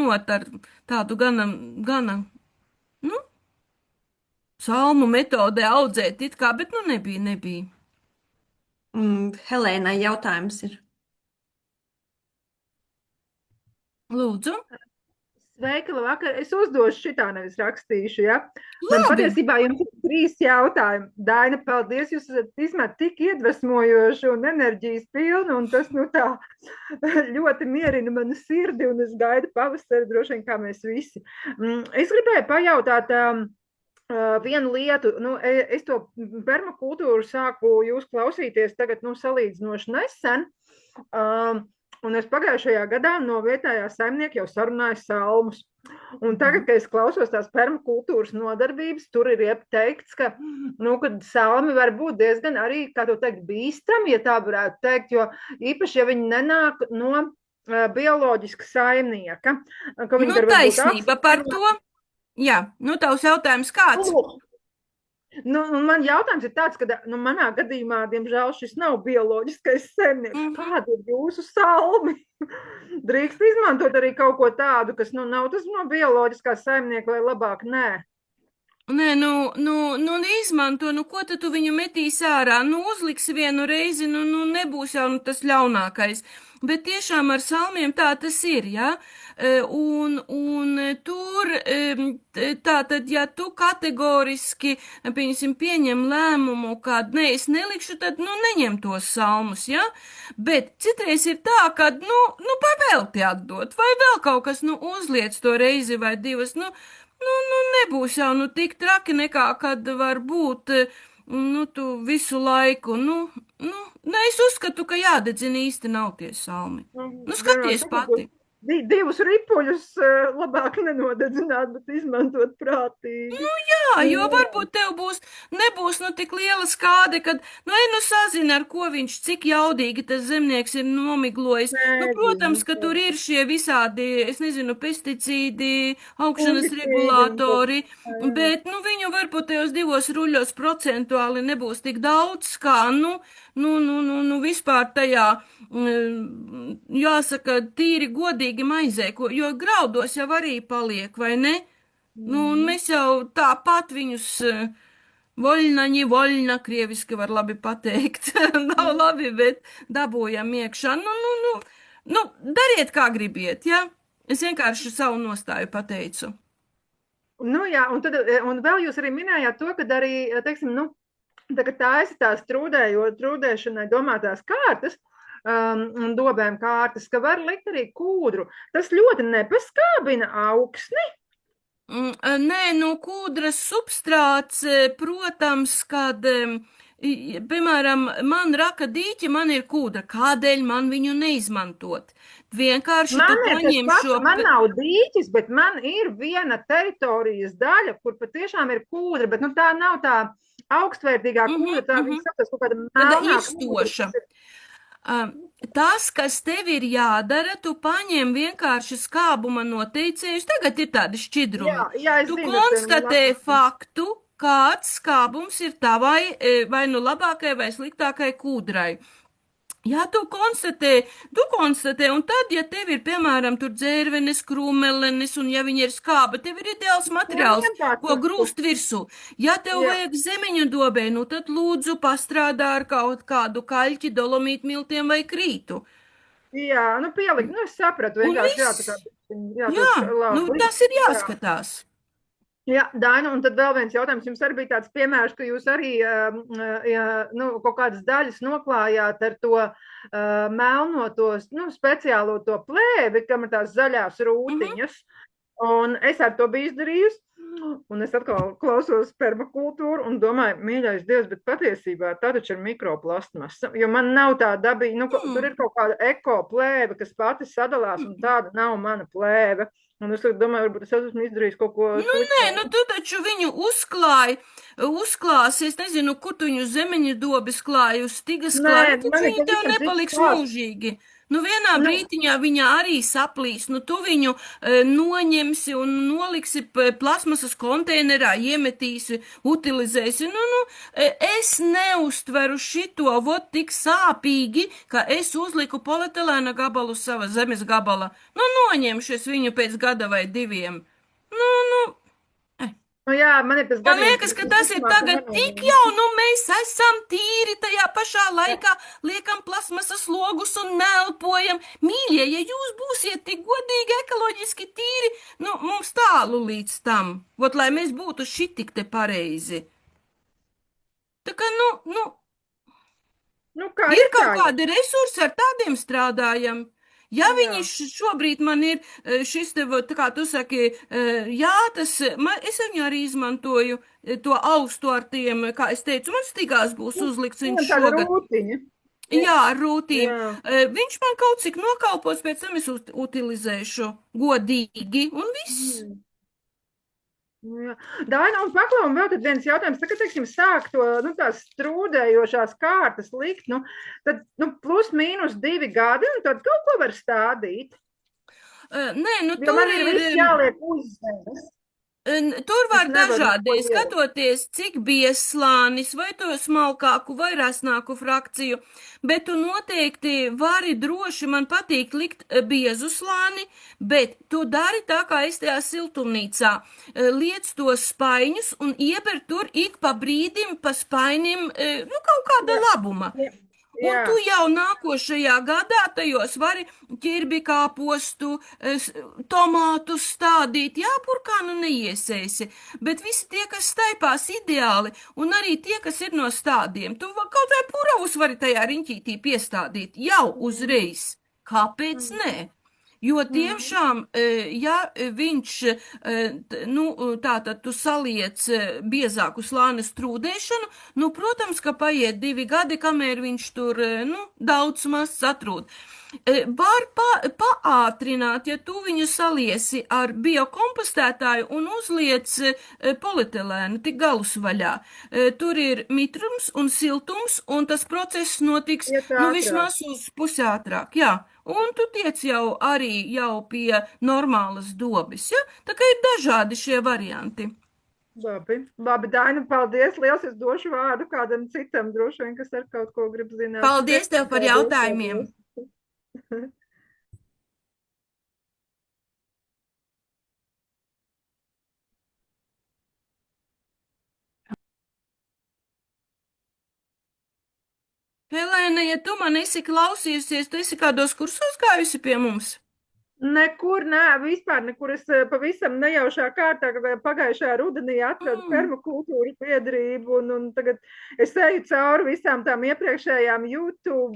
tādu gana, nu, salmu metodē audzēt it kā, bet, nu, nebija. Helēnai jautājums ir. Lūdzu. Sveika, labvakar. Es uzdošu šitā, nevis rakstīšu, ja? Man Labi. patiesībā jums ir 3 jautājumi. Daina, paldies, jūs esat izmet tik iedvesmojoši un enerģijas pilni, un tas, nu tā, ļoti mierina manu sirdi, un es gaidu pavasari, droši vien, kā mēs visi. Es gribēju pajautāt vienu lietu. Nu, es to permakultūru sāku jūs klausīties tagad, nu, salīdzinoši nesen. Un es pagājušajā gadā no vietējā saimnieka jau sarunāju salmus. Un tagad, kad es klausos tās permakultūras nodarbības, tur ir ieteikts, ka, nu, kad salmi var būt diezgan arī, kā to teikt, bīstami, ja tā varētu teikt, jo īpaši, ja viņi nenāk no bioloģiska saimnieka. Nu, taisnība par to. Jā, nu, tavs jautājums kāds? Nu, man jautājums ir tāds, ka manā gadījumā, diemžēl, šis nav bioloģiskais saimnieks. Kādi ir jūsu salmi? Drīkst izmantot arī kaut ko tādu, kas nav tas no bioloģiskā saimnieka, vai labāk nē? Nē, nu izmanto, ko tad tu viņu metīs ārā? Nu, uzliksi vienu reizi, nu nebūs jau tas ļaunākais. Bet tiešām ar salmiem tā tas ir, jā? Un tur, tātad, ja tu kategoriski, pieņem lēmumu, ka, nē, es nelikšu, tad, neņem tos salmus, jā? Bet citreiz ir tā, ka, pavēlti atdot, vai vēl kaut kas, uzliec to reizi vai divas, nebūs jau, tik traki nekā, kad var būt, tu visu laiku, es uzskatu, ka jādedzina īsti nav tie salmi. Skaties pati. Divus ripuļus labāk nenodedzināt, bet izmantot prātīgi. Jā, jo varbūt tev nebūs tik liela skāde, kad, sazina, ar ko viņš, cik jaudīgi tas zemnieks ir nomiglojis. Protams, ka tur ir šie visādi, es nezinu, pesticīdi, augšanas regulātori, bet, viņu varbūt tajos 2 ruļos procentuāli nebūs tik daudz, kā, vispār tajā, jāsaka, tīri godīgi maizē, jo graudos jau arī paliek, vai ne? Un mēs jau tāpat viņus voļna, krieviski var labi pateikt, nav labi, bet dabūjam iekšā. Dariet, kā gribiet, ja? Es vienkārši savu nostāju pateicu. Jā, un vēl jūs arī minējāt to, ka arī, teiksim, tagad taisa tās trūdēšanai domātās kārtas, un dobēm kārtas, ka var likt arī kūdru. Tas ļoti nepaskābina augsni. Nē, kūdras substrāts, protams, kad, piemēram, man raka dīķi, man ir kūdra. Kādēļ man viņu neizmantot? Vienkārši tu paņem šo... Man nav dīķis, bet man ir viena teritorijas daļa, kur patiešām ir kūdra, bet tā nav tā augstvērtīgā kūdra, tā viņa saprast kaut kāda melnā izstoša. Tas, kas tev ir jādara, tu paņem vienkārši skābuma noteicējus, tagad ir tādi šķidrumi. Tu konstatē faktu, kāds skābums ir tavai vai labākai vai sliktākai kūdrai. Jā, tu konstatē, un tad, ja tev ir, piemēram, tur dzērvenes, krūmelenes, un ja viņa ir skāba, tev ir ideāls materiāls, ko grūst virsū. Ja tev vajag zemeņu dobē, tad lūdzu pastrādā ar kaut kādu kaļķi, dolomīt miltiem vai krītu. Jā, pielikt, es sapratu, vienkārši tas ir jāskatās. Jā, Daina, un tad vēl viens jautājums. Jums arī bija tāds piemērs, ka jūs arī kaut kādas daļas noklājāt ar to melno tos, speciālo to plēvi, kam ir tās zaļās rūtiņas. Un es ar to biju izdarījusi, un es atkal klausos permakultūru un domāju, mīļais Dievs, bet patiesībā tā taču ir mikroplastmasa, jo man nav tā dabīga, tur ir kaut kāda eko plēve, kas pati sadalās, un tāda nav mana plēve. Un es domāju, varbūt es esmu izdarījis kaut ko sliktu. Tu taču viņu uzklāsi, es nezinu, kur tu viņu zemeņu dobis klāji, uz stigas klāji, taču viņi tev nepaliks mūžīgi. Nu, vienā Nu, brītiņā viņa arī saplīs. Nu, tu viņu noņemsi un noliksi plasmasas konteinerā, iemetīsi, utilizēsi. Es neuztveru šito vot tik sāpīgi, ka es uzliku polietilēna gabalu uz sava zemes gabala. Nu, noņemšu es viņu pēc gada vai diviem. nu jā, man ir tas Man gadījums, liekas, ka es tas ir vismaz tagad tik nenoņēmu. jau, nu mēs esam tīri tajā pašā laikā, liekam plasmasas logus un nelpojam. Mīļie, ja jūs būsiet tik godīgi, ekoloģiski tīri, nu mums tālu līdz tam, vot lai mēs būtu šitik te pareizi. Tā kā, Nu, kā ir ir kaut tā? kādi resursi, ar tādiem strādājam. Ja Jā. viņi šobrīd man ir šis te, tā kā tu saki, jā, es viņu arī izmantoju, to austu ar tiem, kā es teicu, man stigās būs uzlikts viņš Tāda šogad. rūtiņa. Jā, ar rūtīm. Jā. Viņš man kaut cik nokalpos, pēc tam es utilizēšu godīgi un viss. Jā. Daina, un paklau, un vēl tad viens jautājums, tā, ka, teiksim, sāk to, nu, tās strūdējošās kārtas likt, nu, tad, nu, plus mīnus 2 gadi, un tad kaut ko var stādīt. Nē, nu Jo tur man ir viss ir. jāliek uz zemes. Tur var Es nevaru dažādi, neko ielikt. skatoties, cik biezs slānis, vai to smalkāku vai rasnāku frakciju, bet tu noteikti vari droši, man patīk likt biezu slāni, bet tu dari tā, kā es tajā siltumnīcā. Liec tos spaiņus un ieber tur ik pa brīdim, pa spainim, nu, kaut kāda labuma. Un Jā. tu jau nākošajā gadā tajos vari ķirbi kāpostu, tomātus stādīt. Jā, burkānu neiesēsi, bet visi tie, kas staipās ideāli, un arī tie, kas ir no stādiem, tu kaut vai puravus vari tajā riņķītī piestādīt jau uzreiz. Kāpēc ne? Jo tiešām, ja viņš, nu, tātad tu saliec biezāku slāni strūdēšanu, nu, protams, ka paiet 2 gadi, kamēr viņš tur, nu, daudz maz satrūd. Var paātrināt, ja tu viņu saliesi ar biokompostētāju un uzliec polietilēnu, tik galus vaļā. Tur ir mitrums un siltums, un tas process notiks, Iet nu, ātrāk. vismaz uz pusi ātrāk, jā. Un tu tiec jau arī pie normālas dobes, ja? Tā kā ir dažādi šie varianti. Labi, Daina, paldies, liels, es došu vārdu kādam citam, droši vien, kas ar kaut ko grib zināt. Paldies tev par Paldies, jautājumiem. paldies. Helēna, ja tu man esi klausījusies, tu esi kādos kursos gājusi pie mums? Nekur, vispār nekur. Es pavisam nejaušā kārtā, ka pagājušajā rudenī atradu permakultūras biedrību, un tagad es eju cauri visām tām iepriekšējām YouTube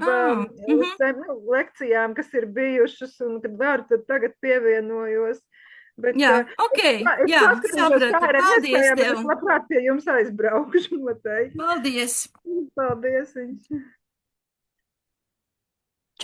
lekcijām, kas ir bijušas, un kad varu, tad tagad pievienojos. Bet, Jā, ok, jā, sapratu. Paldies tev. Es labprāt pie jums aizbraukšu noteikti. Paldies. Paldies.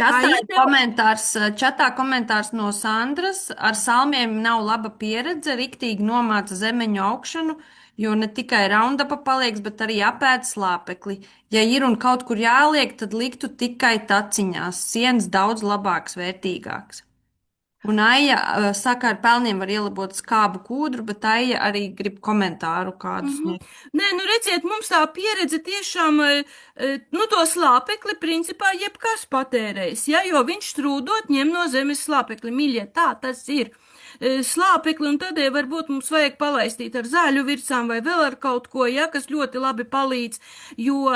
Čatā komentārs no Sandras. Ar salmiem nav laba pieredze, riktīgi nomāca zemeņu augšanu, jo ne tikai raundapa palieks, bet arī apēd slāpekli. Ja ir un kaut kur jāliek, tad liktu tikai taciņās. Sienas daudz labāks, vērtīgāks. Un Aija saka, ar pelniem var ielabot skābu kūdru, bet Aija arī grib komentāru kādus. Nē, nu redziet, mums tā pieredze tiešām, nu to slāpekli principā jebkas patērējis, ja, jo viņš strūdot ņem no zemes slāpekli. Mīļie, tā tas ir. Slāpekli, un tādēļ varbūt mums vajag palaistīt ar zāļu virsām vai vēl ar kaut ko, ja, kas ļoti labi palīdz, jo,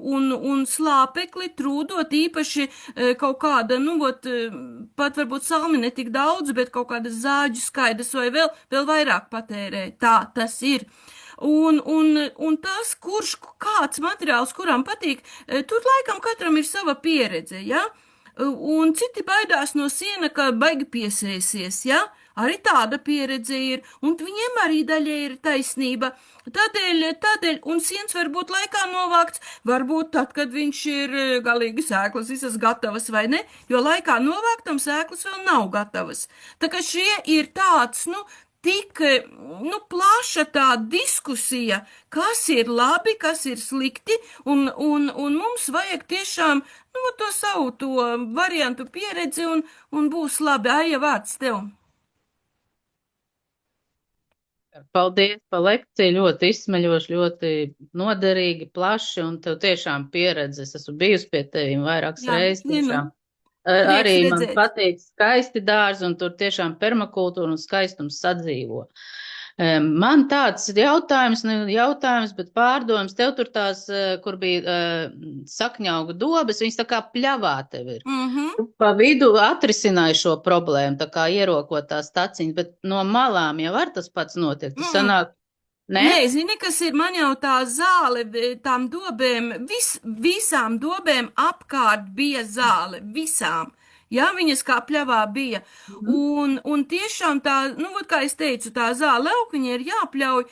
un slāpekli trūdot īpaši kaut kāda, nu, pat varbūt salmi netik daudz, bet kaut kādas zāģu skaidas vai vēl vairāk patērē. Tā tas ir. Un tas, kāds materiāls, kuram patīk, tur laikam katram ir sava pieredze, ja? Un citi baidās no siena, ka baigi piesēsies, ja? Arī tāda pieredze ir, un viņiem arī daļai ir taisnība. Tādēļ, un siens var būt laikā novākts, varbūt tad, kad viņš ir galīgi sēklas visas gatavas, vai ne? Jo laikā novāktam sēklas vēl nav gatavas. Tā kā šie ir tāds, nu, tik, nu, plaša tā diskusija, kas ir labi, kas ir slikti, un mums vajag tiešām, nu, to savu to variantu pieredzi, un būs labi. Aija, vārds tev. Paldies par lekciju, ļoti izsmeļoši, ļoti noderīgi, plaši, un tev tiešām pieredze. Es esmu bijusi pie teviem vairākas Jā, reizes, zinu. tiešām. Prieks Arī man redzēt. patīk skaisti dārzi, un tur tiešām permakultūra un skaistums sadzīvo. Man tāds jautājums, ne jautājums, bet pārdoms, tev tur tās, kur bija sakņauga dobes, viņas tā kā pļavā tev ir. Tu pa vidu atrisināji šo problēmu, tā kā ierokot tās taciņas, bet no malām jau var tas pats notiek. Tas sanāk, ne? Nē, zini, kas ir man jau tā zāle, tām dobēm, visām dobēm apkārt bija zāle, visām. Jā, viņas kā pļavā bija. Un tiešām tā, nu, vat kā es teicu, tā zāle augiņa ir jāpļauj,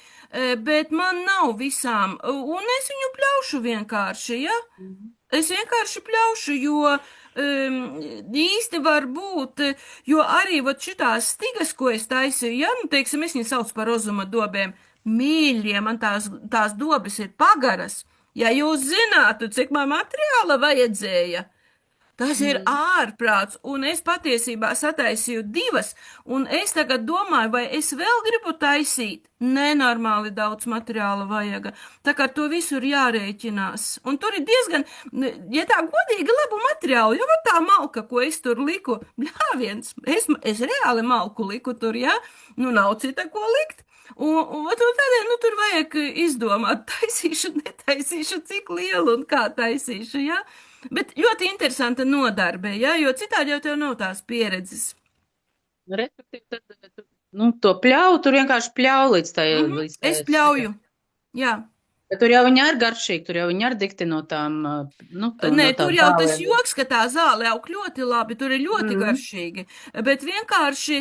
bet man nav visām. Un es viņu pļaušu vienkārši, ja? Es vienkārši pļaušu, jo īsti var būt, jo arī vat šitās stigas, ko es taisīju, ja, nu, teiksim, es viņu sauc par rozuma dobēm, mīļie, man tās dobes ir pagaras. Ja jūs zinātu, cik man materiāla vajadzēja, tas ir ārprāts, un es patiesībā sataisīju divas, un es tagad domāju, vai es vēl gribu taisīt. Nenormāli daudz materiāla vajag, tā kā to visu ir jārēķinās. Un tur ir diezgan, ja tā godīgi, labu materiālu, jo tā malka, ko es tur liku, bļāviens, es reāli malku liku tur, ja? Nu, nav cita, ko likt. Un tādēļ, nu, tur vajag izdomāt, taisīšu, netaisīšu, cik lielu un kā taisīšu, ja? Bet ļoti interesanta nodarbe, ja? Jo citādi jau tev nav tās pieredzes. Respektīvi, tad, nu, to pļauju, tur vienkārši pļauju līdz tai. Es pļauju, jā. Bet tur jau viņa ir garšīga, tur jau viņa ir dikti no tām, nu, Nē, no tur tām jau tas zālēm. joks, ka tā zāle aug ļoti labi, tur ir ļoti garšīgi, bet vienkārši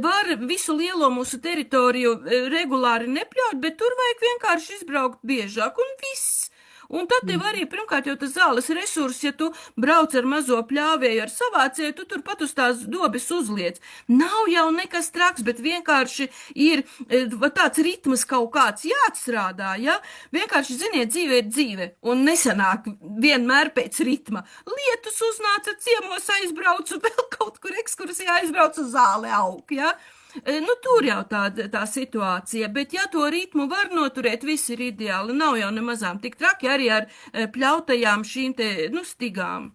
var visu lielo mūsu teritoriju regulāri nepļaut, bet tur vajag vienkārši izbraukt biežāk un viss. Un tad tev arī, pirmkārt, jau tas zāles resurs, ja tu brauc ar mazo pļāvēju, ar savācēju, tu turpat uz tās dobes uzliec. Nav jau nekas traks, bet vienkārši ir tāds ritms kaut kāds jāatstrādā, ja? Vienkārši, ziniet, dzīve ir dzīve, un nesanāk vienmēr pēc ritma. Lietus uznāca ciemos, aizbraucu, vēl kaut kur ekskursijā aizbraucu, zāle aug, ja? Nu, tur jau tā situācija, bet ja to ritmu var noturēt, viss ir ideāli. Nav jau nemazām tik traki arī ar pļautajām šīm te, nu, stigām.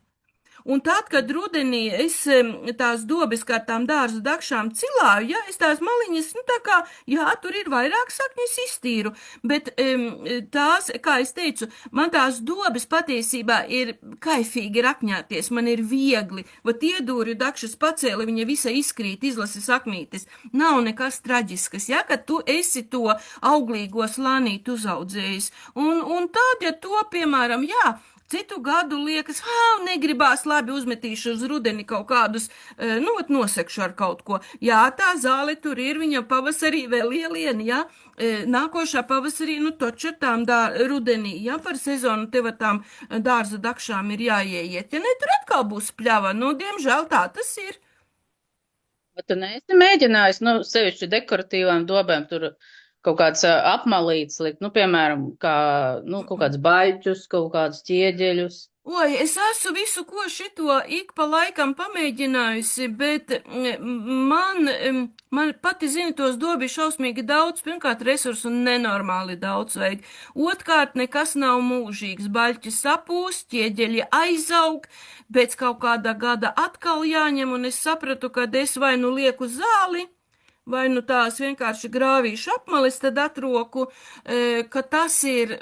Un tad, kad rudenī es tās dobes kā tām dārza dakšām cilāju, ja, es tās maliņas, nu, tā kā, jā, tur ir vairāk sakņas iztīru, bet tās, kā es teicu, man tās dobes patiesībā ir kaifīgi rakņāties, man ir viegli, vat iedūrju dakšas pacēli, viņa visa izkrīt, izlasi sakmītes, nav nekas traģiskas, ja, kad tu esi to auglīgo slānīti uzaudzējis, un tad, ja to, piemēram, jā, citu gadu liekas, negribās, labi, uzmetīšu uz rudeni kaut kādus, nu, nosekšu ar kaut ko. Jā, tā zāle tur ir, viņa pavasarī vēl ielieni, jā, nākošā pavasarī, nu, toču ar tām rudenī, jā, par sezonu tev ar tām dārza dakšām ir jāieiet. Ja ne, tur atkal būs pļava, nu, diemžēl tā tas ir. Bet tu neesi mēģinājis, nu, sevišķi dekoratīvām dobēm tur kaut kāds apmalīts likt, nu, piemēram, kā, nu, kaut kāds baļķus, kaut kādus ķieģeļus. Oi, es esmu visu, ko šito ik pa laikam pamēģinājusi, bet man pati zina tos dobi šausmīgi daudz, pirmkārt resursu nenormāli daudz vajag. Otkārt, nekas nav mūžīgs, baļķi sapūst, ķieģeļi aizaug, pēc kaut kāda gada atkal jāņem, un es sapratu, ka es vai nu lieku zāli, vai nu tās vienkārši grāvīšu apmalis, tad atroku, ka tas ir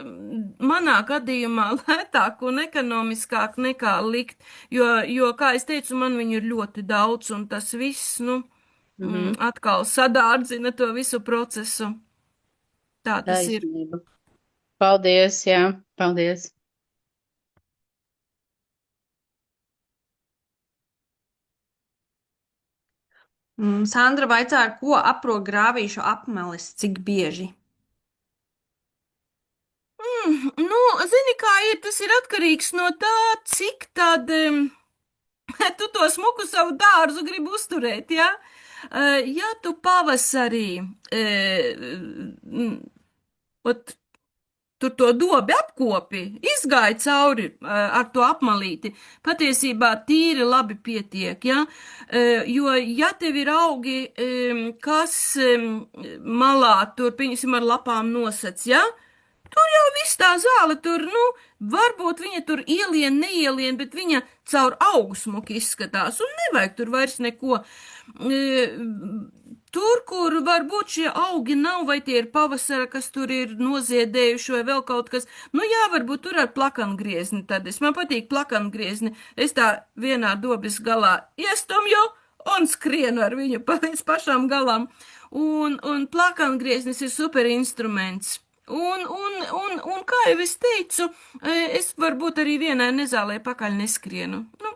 manā gadījumā lētāk un ekonomiskāk nekā likt, jo, kā es teicu, man viņu ir ļoti daudz, un tas viss, nu, atkal sadārdzina to visu procesu. Tā tas ir. Paldies, jā, paldies. Sandra vaicāja, ko apro grāvīšu apmelis, cik bieži? Nu, zini, kā ir, tas ir atkarīgs no tā, cik tad tu to smuku savu dārzu gribi uzturēt, ja? Ja tu pavasarī, ot, tur to dobi apkopi, izgāja cauri ar to apmalīti. Patiesībā tīri labi pietiek, ja? Jo, ja tev ir augi, kas malā tur, pieņemsim, ar lapām nosec, ja? Tur jau viss tā zāle, tur, nu, varbūt viņa tur ielien, neielien, bet viņa caur augu smuki izskatās, un nevajag tur vairs neko. Tur, kur varbūt šie augi nav, vai tie ir pavasara, kas tur ir noziedējuši, vai vēl kaut kas, nu jā, varbūt tur ar plakangriezni tad. Man patīk plakangriezni. Es tā vienā dobis galā iestumju un skrienu ar viņu līdz pašām galām. Un plakangrieznis ir super instruments. Un kā jau es teicu, es varbūt arī vienai nezālē pakaļ neskrienu. Nu,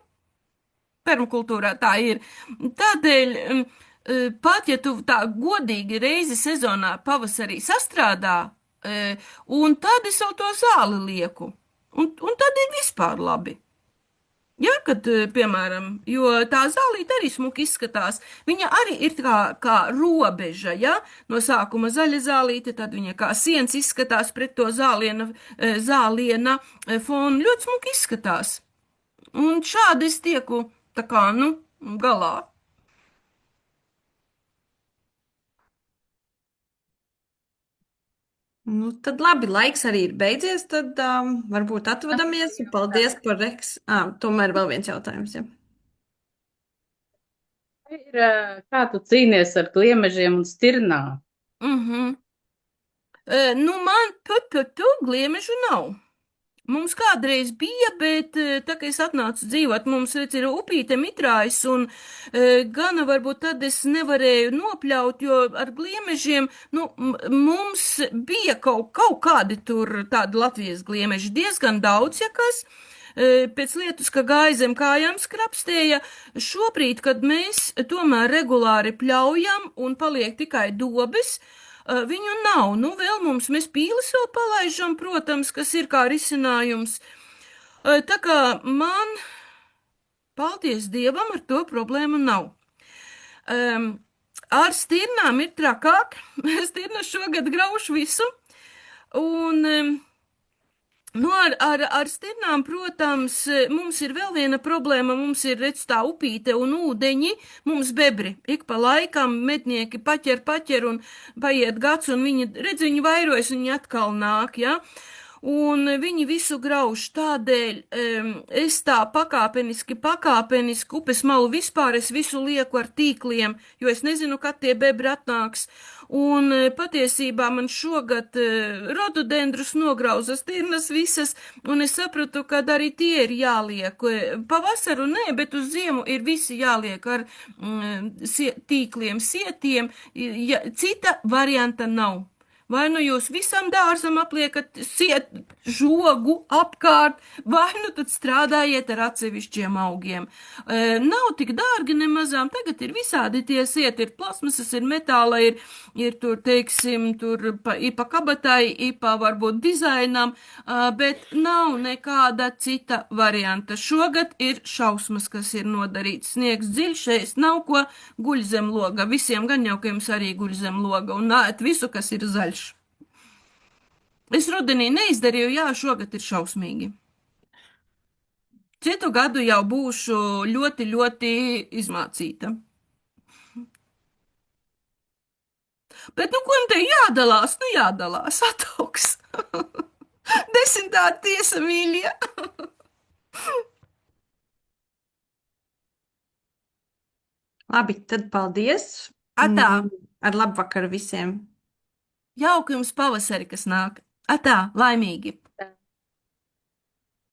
permakultūrā tā ir. Tādēļ, pat ja tu tā godīgi reizi sezonā pavasarī sastrādā, un tad es jau to zāli lieku. Un tad ir vispār labi. Ja, kad, piemēram, jo tā zālīte arī smuki izskatās, viņa arī ir kā robeža, ja, no sākuma zaļa zālīte, tad viņa kā siens izskatās pret to zāliena fonu, ļoti smuki izskatās. Un šādi es tieku, tā kā, nu, galā. Nu, tad labi, laiks arī ir beidzies, tad varbūt atvadamies. Paldies par reks. Tomēr vēl viens jautājums, ja. Kā tu cīnies ar gliemežiem un stirnām? Nu, man gliemežu nav. Mums kādreiz bija, bet tā, ka es atnācu dzīvot, mums, redz, ir upīte Mitrājs, un gana varbūt tad es nevarēju nopļaut, jo ar gliemežiem, nu, mums bija kaut kādi tur tādi Latvijas gliemeži, diezgan daudz, ja kas, pēc lietus, ka gāja zem kājām skrapstēja. Šobrīd, kad mēs tomēr regulāri pļaujam un paliek tikai dobes, viņu nav. Nu, vēl mēs pīles vēl palaižam, protams, kas ir kā risinājums. Tā kā man, paldies Dievam, ar to problēmu nav. Ar stirnām ir trakāk. Stirnas šogad grauž visu. Un, nu, ar stirnām, protams, mums ir vēl viena problēma. Mums ir, redz, tā upīte un ūdeņi, mums bebri. Ik pa laikam mednieki paķer un paiet gads, un viņi vairojas, un viņi atkal nāk, ja? Un viņi visu grauž. Tādēļ es tā pakāpeniski upes malu vispār es visu lieku ar tīkliem, jo es nezinu, kad tie bebri atnāks. Un patiesībā man šogad rododendrus nograuza stirnas visas, un es sapratu, ka arī tie ir jāliek. Pavasaru nē, bet uz ziemu ir visi jāliek ar tīkliem, sietiem. Cita varianta nav. Vai nu jūs visam dārzam apliekat žogu apkārt, vai nu tad strādājiet ar atsevišķiem augiem. Nav tik dārgi nemazām, tagad ir visādi tie sieti, ir plasmasas, ir metāla, ir tur, teiksim, tur pa kabatai, pa varbūt dizainam, bet nav nekāda cita varianta. Šogad ir šausmas, kas ir nodarīts. Sniegs dziļšais, nav ko guļ zem loga. Visiem gan jau, ka jums arī guļ zem loga un nāet visu, kas ir zaļš. Es rudenī neizdarīju, jā, šogad ir šausmīgi. Citu gadu jau būšu ļoti, ļoti izmācīta. Bet, nu, ko te jādalās? Nu, jādalās, ataugs. 10. tiesa, mīļie. Labi, tad paldies. Atā. Ar labu vakaru visiem. Jauku jums pavasari, kas nāk. Atā, laimīgi.